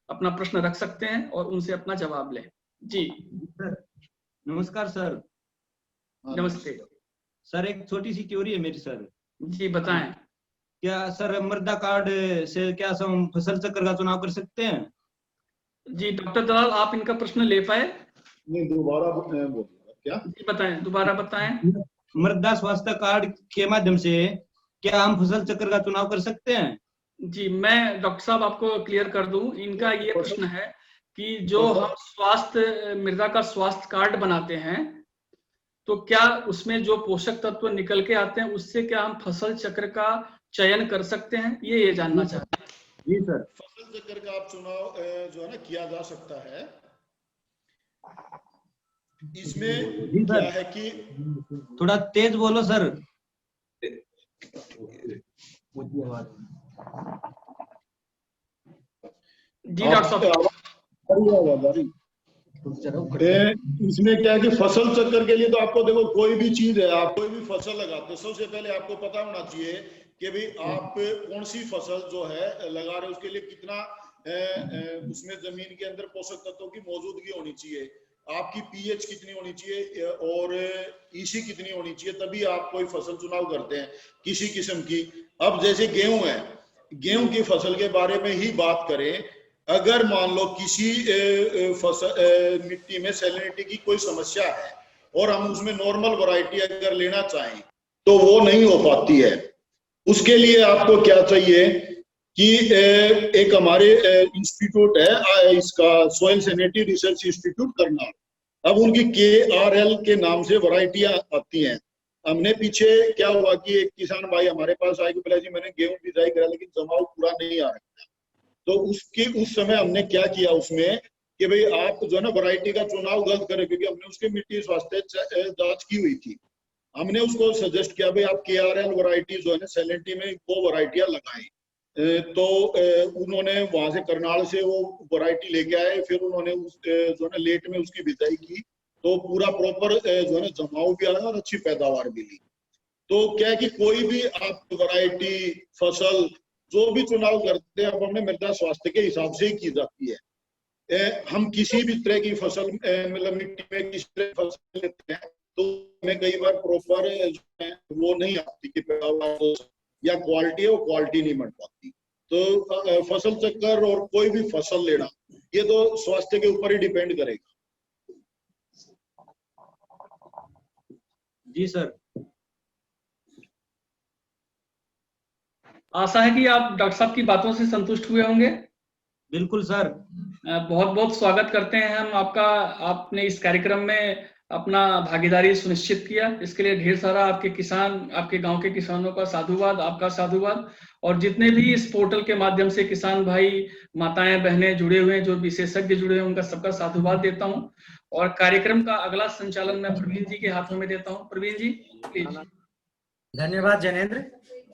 अपना प्रश्न रख सकते हैं और उनसे अपना जवाब लें। जी सर नमस्कार सर। नमस्ते सर, एक छोटी सी क्वेरी है मेरी सर। जी बताएं। क्या सर मृदा कार्ड से क्या हम फसल चक्र का चुनाव कर सकते हैं? जी डॉक्टर दलाल आप इनका प्रश्न ले पाए? नहीं दोबारा बोलिएगा क्या? जी बताएं, दोबारा बताएं। मृदा स्वास्थ्य कार्ड के माध्यम से क्या हम फसल चक्र का चुनाव कर सकते हैं? जी मैं डॉक्टर साहब आपको क्लियर कर दूं, इनका ये प्रश्न है कि जो हम स्वास्थ्य मृदा का स्वास्थ्य कार्ड बनाते हैं तो क्या उसमें जो पोषक तत्व निकल के आते हैं उससे क्या हम फसल चक्र का चयन कर सकते हैं, ये जानना चाहते हैं। जी सर। फसल चक्र का आप चुनाव जो है ना किया जा सकता है। इसमें क्या है कि थोड़ा तेज बोलो सर। जी डॉक्टर साहब। इसमें क्या है कि फसल चक्र के लिए तो आपको देखो कोई भी चीज है, आप कोई भी फसल लगाते हैं सबसे पहले आपको पता होना चाहिए कि भाई आप कौन सी फसल जो है लगा रहे हैं उसके लिए कितना उसमें जमीन के अंदर पोषक तत्वों की मौजूदगी होनी चाहिए, आपकी पीएच कितनी होनी चाहिए और ईसी कितनी होनी चाहिए, तभी आप कोई फसल चुनाव करते हैं किसी किस्म की। अब जैसे गेहूं है, गेहूं की फसल के बारे में ही बात करें, अगर मान लो किसी फसल मिट्टी में सैलिनिटी की कोई समस्या है और हम उसमें नॉर्मल वैरायटी अगर लेना चाहें तो वो नहीं हो पाती है। उसके लिए आपको क्या चाहिए कि एक हमारे इंस्टीट्यूट है इसका soil sanitary research institute Karnal, अब उनकी KRL के नाम से वैरायटियां आती हैं। हमने पीछे क्या हुआ कि एक किसान भाई हमारे पास आए कि बोला जी मैंने गेहूं बिजाई करा लेकिन जमाव पूरा नहीं आ रहा, तो उस समय हमने क्या किया उसमें कि भाई आप जो है ना वैरायटी का चुनाव गलत करें, क्योंकि हमने उसके मिट्टी स्वास्थ्य जांच की हुई थी। हमने उसको सजेस्ट किया भाई आप KRL वैरायटी जो है ना सैलिनिटी में वो वैरायटियां लगाएं, तो उन्होंने वहां से करनाल से वो वैरायटी लेके आए, फिर उन्होंने उस जो है ना लेट में उसकी बिजाई की तो पूरा प्रॉपर जो है ना जमाव भी आया और अच्छी पैदावार मिली। तो क्या है कि कोई भी आप वैरायटी फसल जो भी चुनाव करते हैं अब हमने मृदा स्वास्थ्य के हिसाब से ही की जाती है। हम किसी भी तरह की फसल मतलब मिट्टी में किसी तरह की फसल लेते हैं तो हमें कई बार प्रॉपर वो नहीं आती कि पैदावार या क्वालिटी है वो क्वालिटी नहीं बन पाती। तो फसल चक्कर और कोई भी फसल लेना ये तो स्वास्थ्य के ऊपर ही डिपेंड करेगा। जी सर। आशा है कि आप डॉक्टर साहब की बातों से संतुष्ट हुए होंगे। बिल्कुल सर। बहुत बहुत स्वागत करते हैं हम आपका, आपने इस कार्यक्रम में अपना भागीदारी सुनिश्चित किया, इसके लिए ढेर सारा आपके किसान, आपके गांव के किसानों का साधुवाद, आपका साधुवाद, और जितने भी इस पोर्टल के माध्यम से किसान भाई माताएं बहनें जुड़े हुए हैं, जो विशेषज्ञ जुड़े हुए हैं, उनका सबका साधुवाद देता हूं। और कार्यक्रम का अगला संचालन मैं प्रवीण जी के हाथों में देता हूं। प्रवीण जी प्लीज। धन्यवाद जैनेंद्र,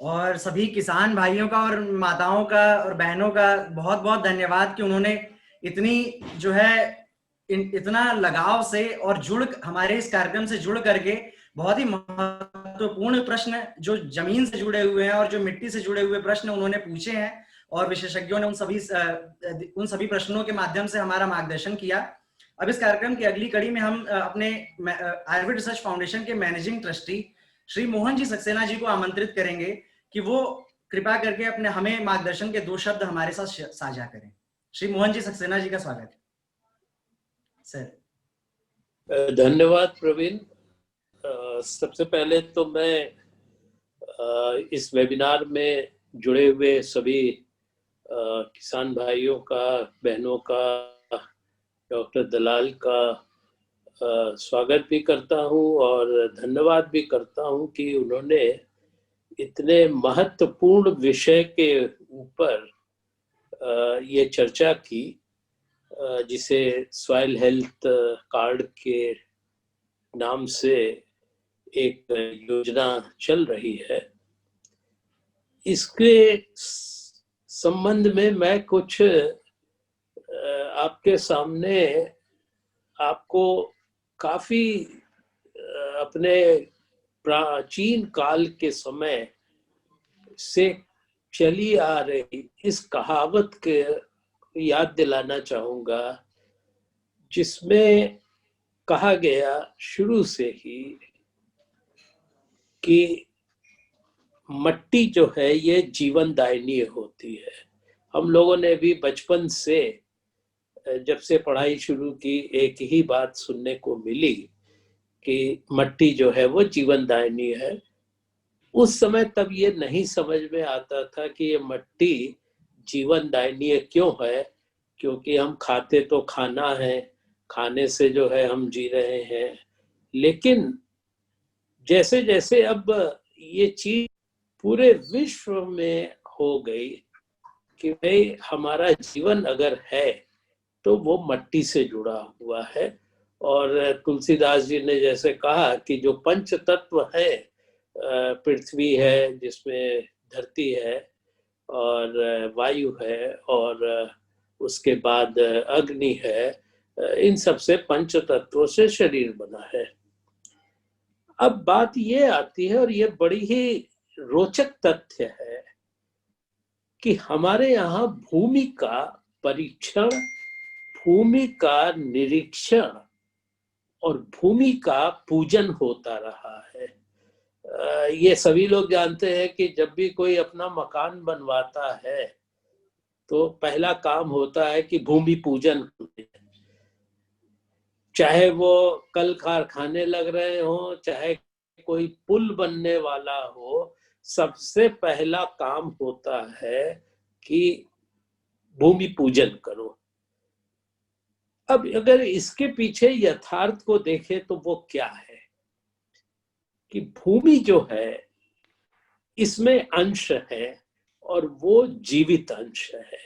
और सभी किसान भाइयों का और माताओं का और बहनों का बहुत बहुत धन्यवाद कि उन्होंने इतनी जो है इतना लगाव से और हमारे इस कार्यक्रम से जुड़ करके बहुत ही महत्वपूर्ण प्रश्न जो जमीन से जुड़े हुए हैं और जो मिट्टी से जुड़े हुए प्रश्न उन्होंने पूछे हैं, और विशेषज्ञों ने उन सभी प्रश्नों के माध्यम से हमारा मार्गदर्शन किया। अब इस कार्यक्रम की अगली कड़ी में हम अपने आयुर्वेद रिसर्च फाउंडेशन के मैनेजिंग ट्रस्टी श्री मोहन जी सक्सेना जी को आमंत्रित करेंगे कि वो कृपया करके अपने हमें मार्गदर्शन के 2 शब्द हमारे साथ साझा करें। श्री मोहन जी सक्सेना जी का स्वागत है सर। धन्यवाद प्रवीण। सबसे पहले तो मैं इस वेबिनार में जुड़े हुए सभी किसान भाइयों का, बहनों का, डॉक्टर दलाल का स्वागत भी करता हूं और धन्यवाद भी करता हूं कि उन्होंने इतने महत्वपूर्ण विषय के ऊपर ये चर्चा की, जिसे सॉइल हेल्थ कार्ड के नाम से एक योजना चल रही है। इसके संबंध में मैं कुछ आपके सामने आपको काफी अपने प्राचीन काल के समय से चली आ रही इस कहावत के याद दिलाना चाहूंगा, जिसमें कहा गया शुरू से ही कि मट्टी जो है ये जीवनदायिनी होती है। हम लोगों ने भी बचपन से जब से पढ़ाई शुरू की एक ही बात सुनने को मिली कि मट्टी जो है वो जीवनदायिनी है। उस समय तब ये नहीं समझ में आता था कि ये मट्टी जीवनदायिनी क्यों है, क्योंकि हम खाते तो खाना है, खाने से जो है हम जी रहे हैं। लेकिन जैसे जैसे अब ये चीज पूरे विश्व में हो गई कि भाई हमारा जीवन अगर है तो वो मट्टी से जुड़ा हुआ है। और तुलसीदास जी ने जैसे कहा कि जो पंच तत्व है, पृथ्वी है जिसमें धरती है और वायु है और उसके बाद अग्नि है, इन सब से पंच तत्वों से शरीर बना है। अब बात ये आती है और ये बड़ी ही रोचक तथ्य है कि हमारे यहाँ भूमि का परीक्षण, भूमि का निरीक्षण और भूमि का पूजन होता रहा है। ये सभी लोग जानते हैं कि जब भी कोई अपना मकान बनवाता है तो पहला काम होता है कि भूमि पूजन करें। चाहे वो कल कारखाने लग रहे हो, चाहे कोई पुल बनने वाला हो, सबसे पहला काम होता है कि भूमि पूजन करो। अब अगर इसके पीछे यथार्थ को देखें तो वो क्या है कि भूमि जो है इसमें अंश है और वो जीवित अंश है।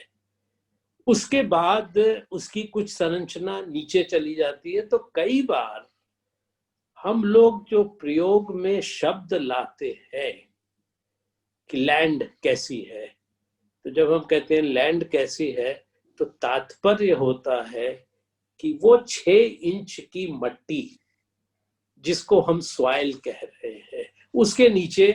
उसके बाद उसकी कुछ संरचना नीचे चली जाती है। तो कई बार हम लोग जो प्रयोग में शब्द लाते हैं कि लैंड कैसी है, तो जब हम कहते हैं लैंड कैसी है तो तात्पर्य होता है कि वो 6 इंच की मट्टी जिसको हम सॉइल कह रहे हैं, उसके नीचे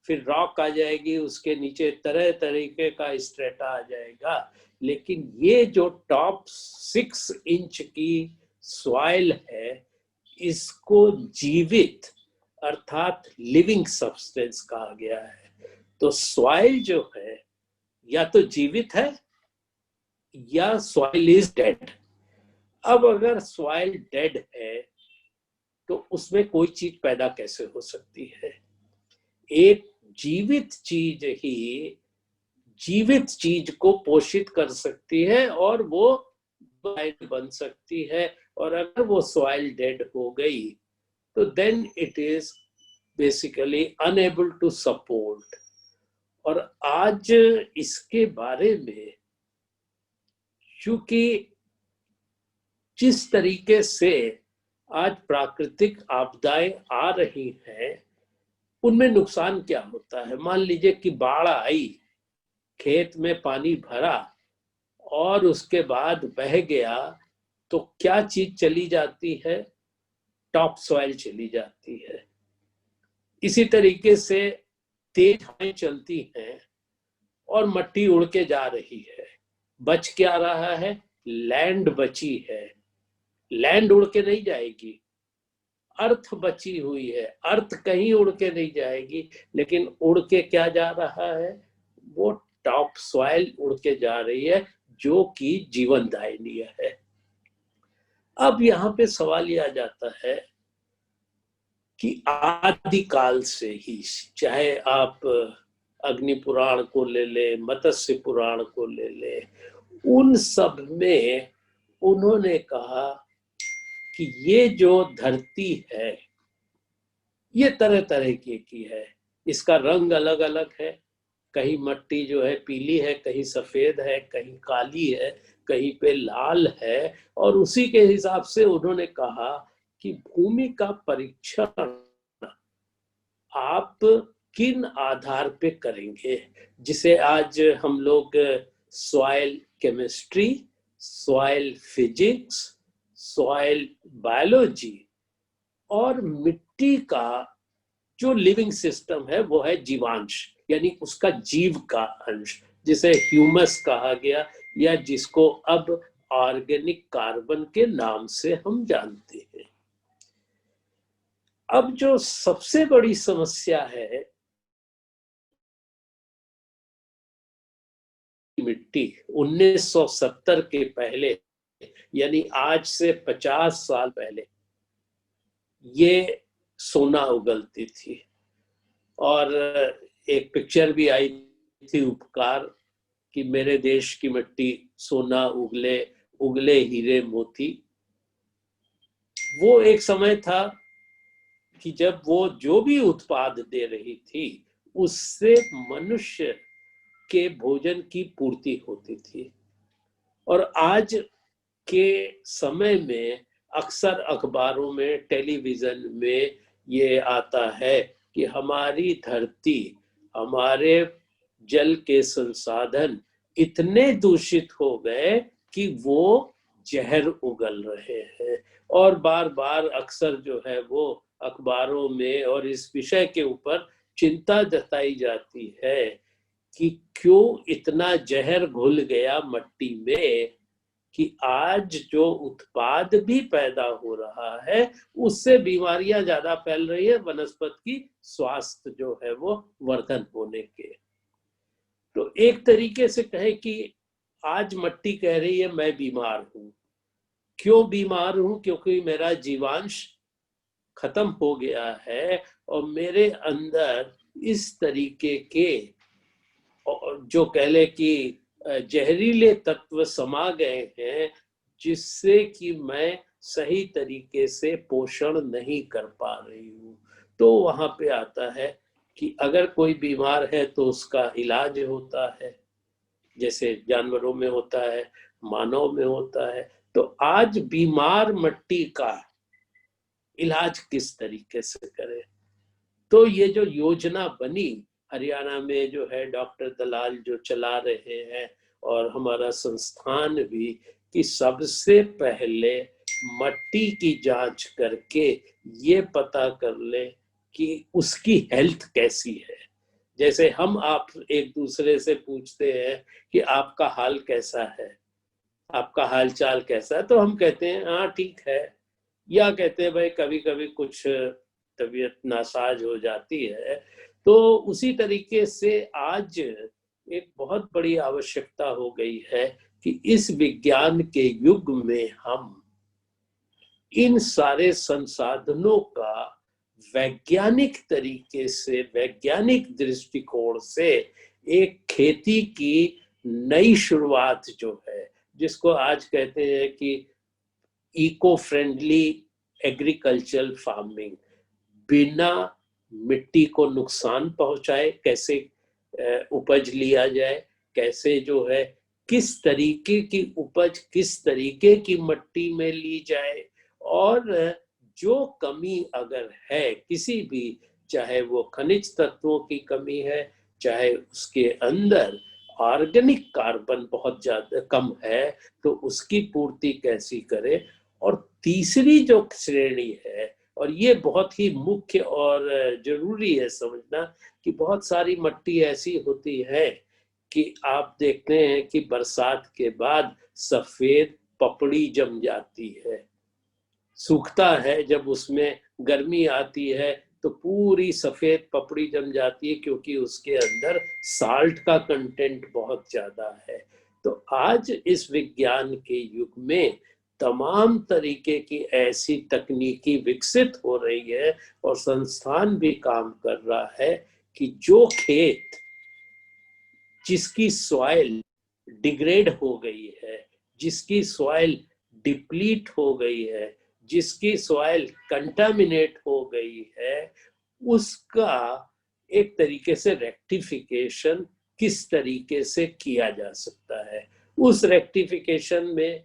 फिर रॉक आ जाएगी, उसके नीचे तरह तरीके का स्ट्रेटा आ जाएगा। लेकिन ये जो टॉप 6 इंच की सॉइल है, इसको जीवित अर्थात लिविंग सब्सटेंस कहा गया है। तो सॉइल जो है या तो जीवित है या सॉइल इज डेड। अब अगर सॉइल डेड है तो उसमें कोई चीज पैदा कैसे हो सकती है? एक जीवित चीज ही जीवित चीज को पोषित कर सकती है और वो बन सकती है। और अगर वो सॉइल डेड हो गई तो then it is basically unable to support. और आज इसके बारे में चूंकि जिस तरीके से आज प्राकृतिक आपदाएं आ रही हैं, उनमें नुकसान क्या होता है। मान लीजिए कि बाढ़ आई, खेत में पानी भरा और उसके बाद बह गया, तो क्या चीज चली जाती है? टॉप सॉइल चली जाती है। इसी तरीके से तेज हवाएं चलती हैं और मट्टी उड़ के जा रही है, बच क्या रहा है? लैंड बची है। लैंड उड़ के नहीं जाएगी, अर्थ बची हुई है। अर्थ कहीं उड़ के नहीं जाएगी, लेकिन उड़ के क्या जा रहा है? वो टॉप सॉइल उड़ के जा रही है, जो कि जीवनदायिनी है। अब यहाँ पे सवाल यह आ जाता है कि आदिकाल से ही, चाहे आप अग्नि पुराण को ले ले, मत्स्य पुराण को ले ले, उन सब में उन्होंने कहा कि ये जो धरती है ये तरह तरह की है, इसका रंग अलग अलग है, कहीं मट्टी जो है पीली है, कहीं सफेद है, कहीं काली है, कहीं पे लाल है। और उसी के हिसाब से उन्होंने कहा कि भूमि का परीक्षण आप किन आधार पे करेंगे, जिसे आज हम लोग soil chemistry, soil physics, soil biology और मिट्टी का जो लिविंग सिस्टम है वो है जीवांश, यानी उसका जीव का अंश, जिसे ह्यूमस कहा गया या जिसको अब ऑर्गेनिक कार्बन के नाम से हम जानते हैं। अब जो सबसे बड़ी समस्या है मिट्टी, 1970 के पहले यानी आज से 50 साल पहले ये सोना उगलती थी। और एक पिक्चर भी आई थी उपकार कि मेरे देश की मिट्टी सोना उगले उगले हीरे मोती। वो एक समय था कि जब वो जो भी उत्पाद दे रही थी उससे मनुष्य के भोजन की पूर्ति होती थी। और आज के समय में अक्सर अखबारों में, टेलीविजन में ये आता है कि हमारी धरती, हमारे जल के संसाधन इतने दूषित हो गए कि वो जहर उगल रहे हैं। और बार बार अक्सर जो है वो अखबारों में और इस विषय के ऊपर चिंता जताई जाती है कि क्यों इतना जहर घुल गया मट्टी में कि आज जो उत्पाद भी पैदा हो रहा है उससे बीमारियां ज्यादा फैल रही है, वनस्पति की स्वास्थ्य जो है वो वर्धन होने के। तो एक तरीके से कहे कि आज मट्टी कह रही है मैं बीमार हूं। क्यों बीमार हूं? क्योंकि मेरा जीवांश खत्म हो गया है और मेरे अंदर इस तरीके के जो कह ले कि जहरीले तत्व समा गए हैं जिससे कि मैं सही तरीके से पोषण नहीं कर पा रही हूँ। तो वहां पे आता है कि अगर कोई बीमार है तो उसका इलाज होता है, जैसे जानवरों में होता है, मानव में होता है। तो आज बीमार मट्टी का इलाज किस तरीके से करें? तो ये जो योजना बनी हरियाणा में जो है डॉक्टर दलाल जो चला रहे हैं और हमारा संस्थान भी, कि सबसे पहले मट्टी की जांच करके ये पता कर ले कि उसकी हेल्थ कैसी है। जैसे हम आप एक दूसरे से पूछते हैं कि आपका हाल कैसा है, आपका हाल चाल कैसा है, तो हम कहते हैं हाँ ठीक है, या कहते हैं भाई कभी कभी कुछ तबीयत नासाज हो जाती है। तो उसी तरीके से आज एक बहुत बड़ी आवश्यकता हो गई है कि इस विज्ञान के युग में हम इन सारे संसाधनों का वैज्ञानिक तरीके से, वैज्ञानिक दृष्टिकोण से एक खेती की नई शुरुआत जो है, जिसको आज कहते हैं कि इको फ्रेंडली एग्रीकल्चरल फार्मिंग, बिना मिट्टी को नुकसान पहुंचाए कैसे उपज लिया जाए, कैसे जो है किस तरीके की उपज किस तरीके की मिट्टी में ली जाए, और जो कमी अगर है किसी भी, चाहे वो खनिज तत्वों की कमी है, चाहे उसके अंदर ऑर्गेनिक कार्बन बहुत ज्यादा कम है, तो उसकी पूर्ति कैसी करे। और तीसरी जो श्रेणी है, और ये बहुत ही मुख्य और जरूरी है समझना, कि बहुत सारी मिट्टी ऐसी होती है कि आप देखते हैं कि बरसात के बाद सफेद पपड़ी जम जाती है, सूखता है, जब उसमें गर्मी आती है तो पूरी सफेद पपड़ी जम जाती है, क्योंकि उसके अंदर साल्ट का कंटेंट बहुत ज्यादा है। तो आज इस विज्ञान के युग में तमाम तरीके की ऐसी तकनीकी विकसित हो रही है और संस्थान भी काम कर रहा है कि जो खेत जिसकी सॉइल डिग्रेड हो गई है, जिसकी सॉइल डिप्लीट हो गई है, जिसकी सॉइल कंटामिनेट हो गई है, उसका एक तरीके से रेक्टिफिकेशन किस तरीके से किया जा सकता है। उस रेक्टिफिकेशन में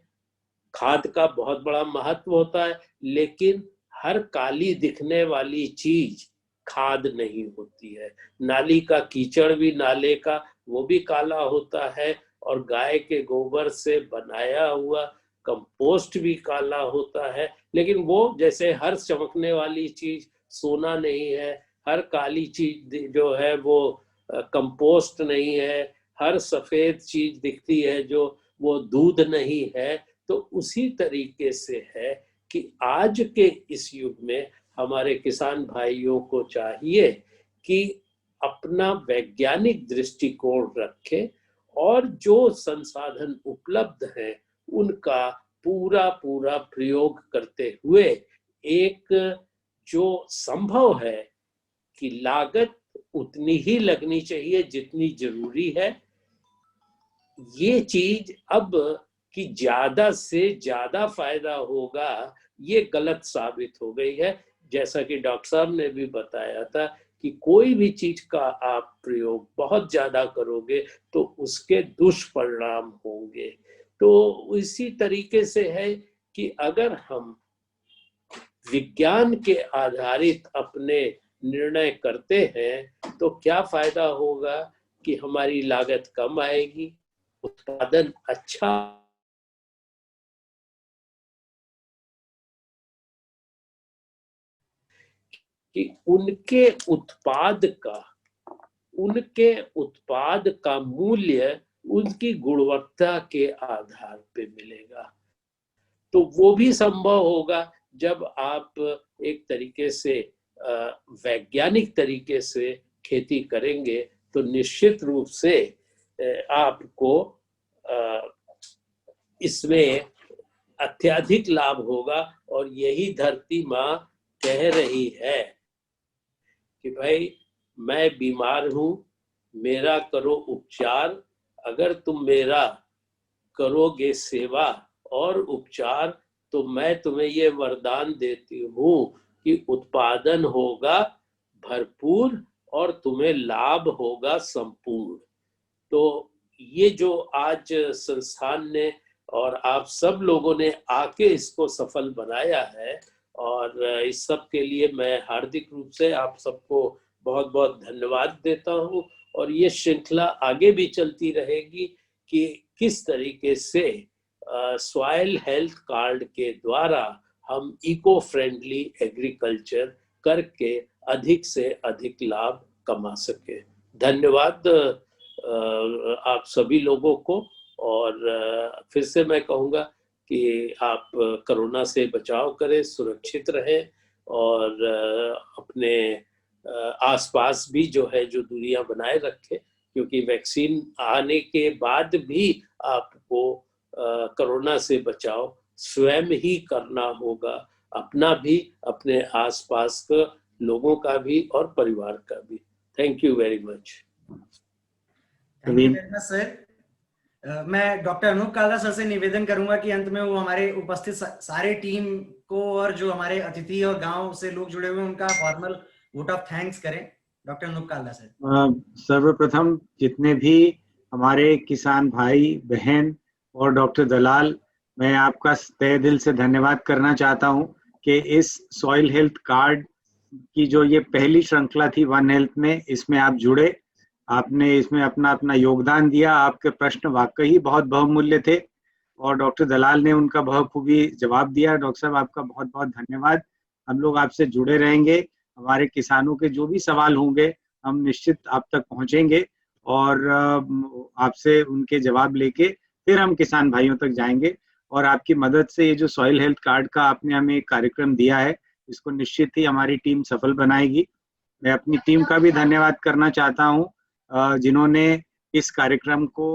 खाद का बहुत बड़ा महत्व होता है, लेकिन हर काली दिखने वाली चीज खाद नहीं होती है। नाली का कीचड़ भी, नाले का वो भी काला होता है, और गाय के गोबर से बनाया हुआ कंपोस्ट भी काला होता है। लेकिन वो जैसे हर चमकने वाली चीज सोना नहीं है, हर काली चीज जो है वो कंपोस्ट नहीं है, हर सफेद चीज दिखती है जो वो दूध नहीं है। तो उसी तरीके से है कि आज के इस युग में हमारे किसान भाइयों को चाहिए कि अपना वैज्ञानिक दृष्टिकोण रखें और जो संसाधन उपलब्ध हैं उनका पूरा प्रयोग करते हुए एक जो संभव है कि लागत उतनी ही लगनी चाहिए जितनी जरूरी है। ये चीज अब कि ज्यादा से ज्यादा फायदा होगा ये गलत साबित हो गई है। जैसा कि डॉक्टर साहब ने भी बताया था कि कोई भी चीज का आप प्रयोग बहुत ज्यादा करोगे तो उसके दुष्परिणाम होंगे। तो इसी तरीके से है कि अगर हम विज्ञान के आधारित अपने निर्णय करते हैं तो क्या फायदा होगा कि हमारी लागत कम आएगी, उत्पादन अच्छा कि उनके उत्पाद का मूल्य उनकी गुणवत्ता के आधार पे मिलेगा। तो वो भी संभव होगा जब आप एक तरीके से वैज्ञानिक तरीके से खेती करेंगे तो निश्चित रूप से आपको इसमें अत्यधिक लाभ होगा। और यही धरती माँ कह रही है कि भाई मैं बीमार हूं, मेरा करो उपचार। अगर तुम मेरा करोगे सेवा और उपचार तो मैं तुम्हें ये वरदान देती हूँ कि उत्पादन होगा भरपूर और तुम्हें लाभ होगा संपूर्ण। तो ये जो आज संस्थान ने और आप सब लोगों ने आके इसको सफल बनाया है, और इस सब के लिए मैं हार्दिक रूप से आप सबको बहुत बहुत धन्यवाद देता हूँ। और ये श्रृंखला आगे भी चलती रहेगी कि किस तरीके से सॉइल हेल्थ कार्ड के द्वारा हम इको फ्रेंडली एग्रीकल्चर करके अधिक से अधिक लाभ कमा सके। धन्यवाद आप सभी लोगों को। और फिर से मैं कहूँगा कि आप कोरोना से बचाव करें, सुरक्षित रहें और अपने आसपास भी जो है जो दूरियां बनाए रखें, क्योंकि वैक्सीन आने के बाद भी आपको कोरोना से बचाव स्वयं ही करना होगा, अपना भी, अपने आसपास के लोगों का भी और परिवार का भी। Thank you very much. Thank you very much sir. मैं डॉक्टर अनूप काल्रा सर से निवेदन करूंगा कि अंत में वो हमारे उपस्थित सारे टीम को और जो हमारे अतिथि और गांव से लोग जुड़े हुए उनका फॉर्मल वोट ऑफ थैंक्स करें। Doctor Anoop Kalra sir. सर्वप्रथम जितने भी हमारे किसान भाई बहन और डॉक्टर दलाल, मैं आपका तहे दिल से धन्यवाद करना चाहता हूं कि इस सॉइल हेल्थ कार्ड की जो ये पहली श्रृंखला थी वन हेल्थ में, इसमें आप जुड़े, आपने इसमें अपना अपना योगदान दिया। आपके प्रश्न वाकई बहुत बहुमूल्य थे और डॉक्टर दलाल ने उनका बखूबी जवाब दिया। डॉक्टर साहब आपका बहुत बहुत धन्यवाद। हम लोग आपसे जुड़े रहेंगे, हमारे किसानों के जो भी सवाल होंगे हम निश्चित आप तक पहुंचेंगे और आपसे उनके जवाब लेके फिर हम किसान भाइयों तक जाएंगे। और आपकी मदद से ये जो सॉइल हेल्थ कार्ड का आपने हमें एक कार्यक्रम दिया है, इसको निश्चित ही हमारी टीम सफल बनाएगी। मैं अपनी टीम का भी धन्यवाद करना चाहता हूँ जिन्होंने इस कार्यक्रम को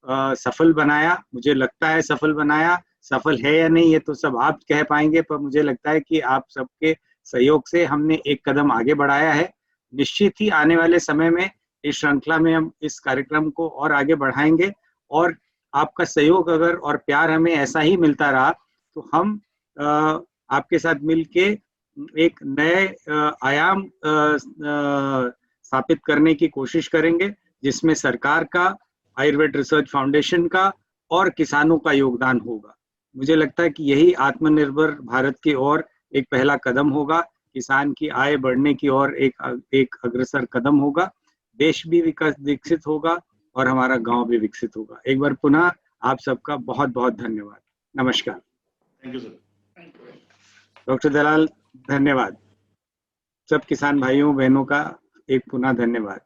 सफल बनाया, मुझे लगता है सफल बनाया, सफल है या नहीं ये तो सब आप कह पाएंगे, पर मुझे लगता है कि आप सबके सहयोग से हमने एक कदम आगे बढ़ाया है। निश्चित ही आने वाले समय में इस श्रृंखला में हम इस कार्यक्रम को और आगे बढ़ाएंगे, और आपका सहयोग अगर और प्यार हमें ऐसा ही मिलता रहा तो हम आपके साथ मिलके एक नए आयाम स्थापित करने की कोशिश करेंगे, जिसमें सरकार का, आयुर्वेद रिसर्च फाउंडेशन का और किसानों का योगदान होगा। मुझे लगता है कि यही आत्मनिर्भर भारत की ओर एक पहला कदम होगा, किसान की आय बढ़ने की ओर एक अग्रसर कदम होगा, देश भी विकसित होगा और हमारा गांव भी विकसित होगा। एक बार पुनः आप सबका बहुत बहुत धन्यवाद। नमस्कार। Thank you sir. डॉक्टर दलाल धन्यवाद। सब किसान भाइयों बहनों का एक पुनः धन्यवाद।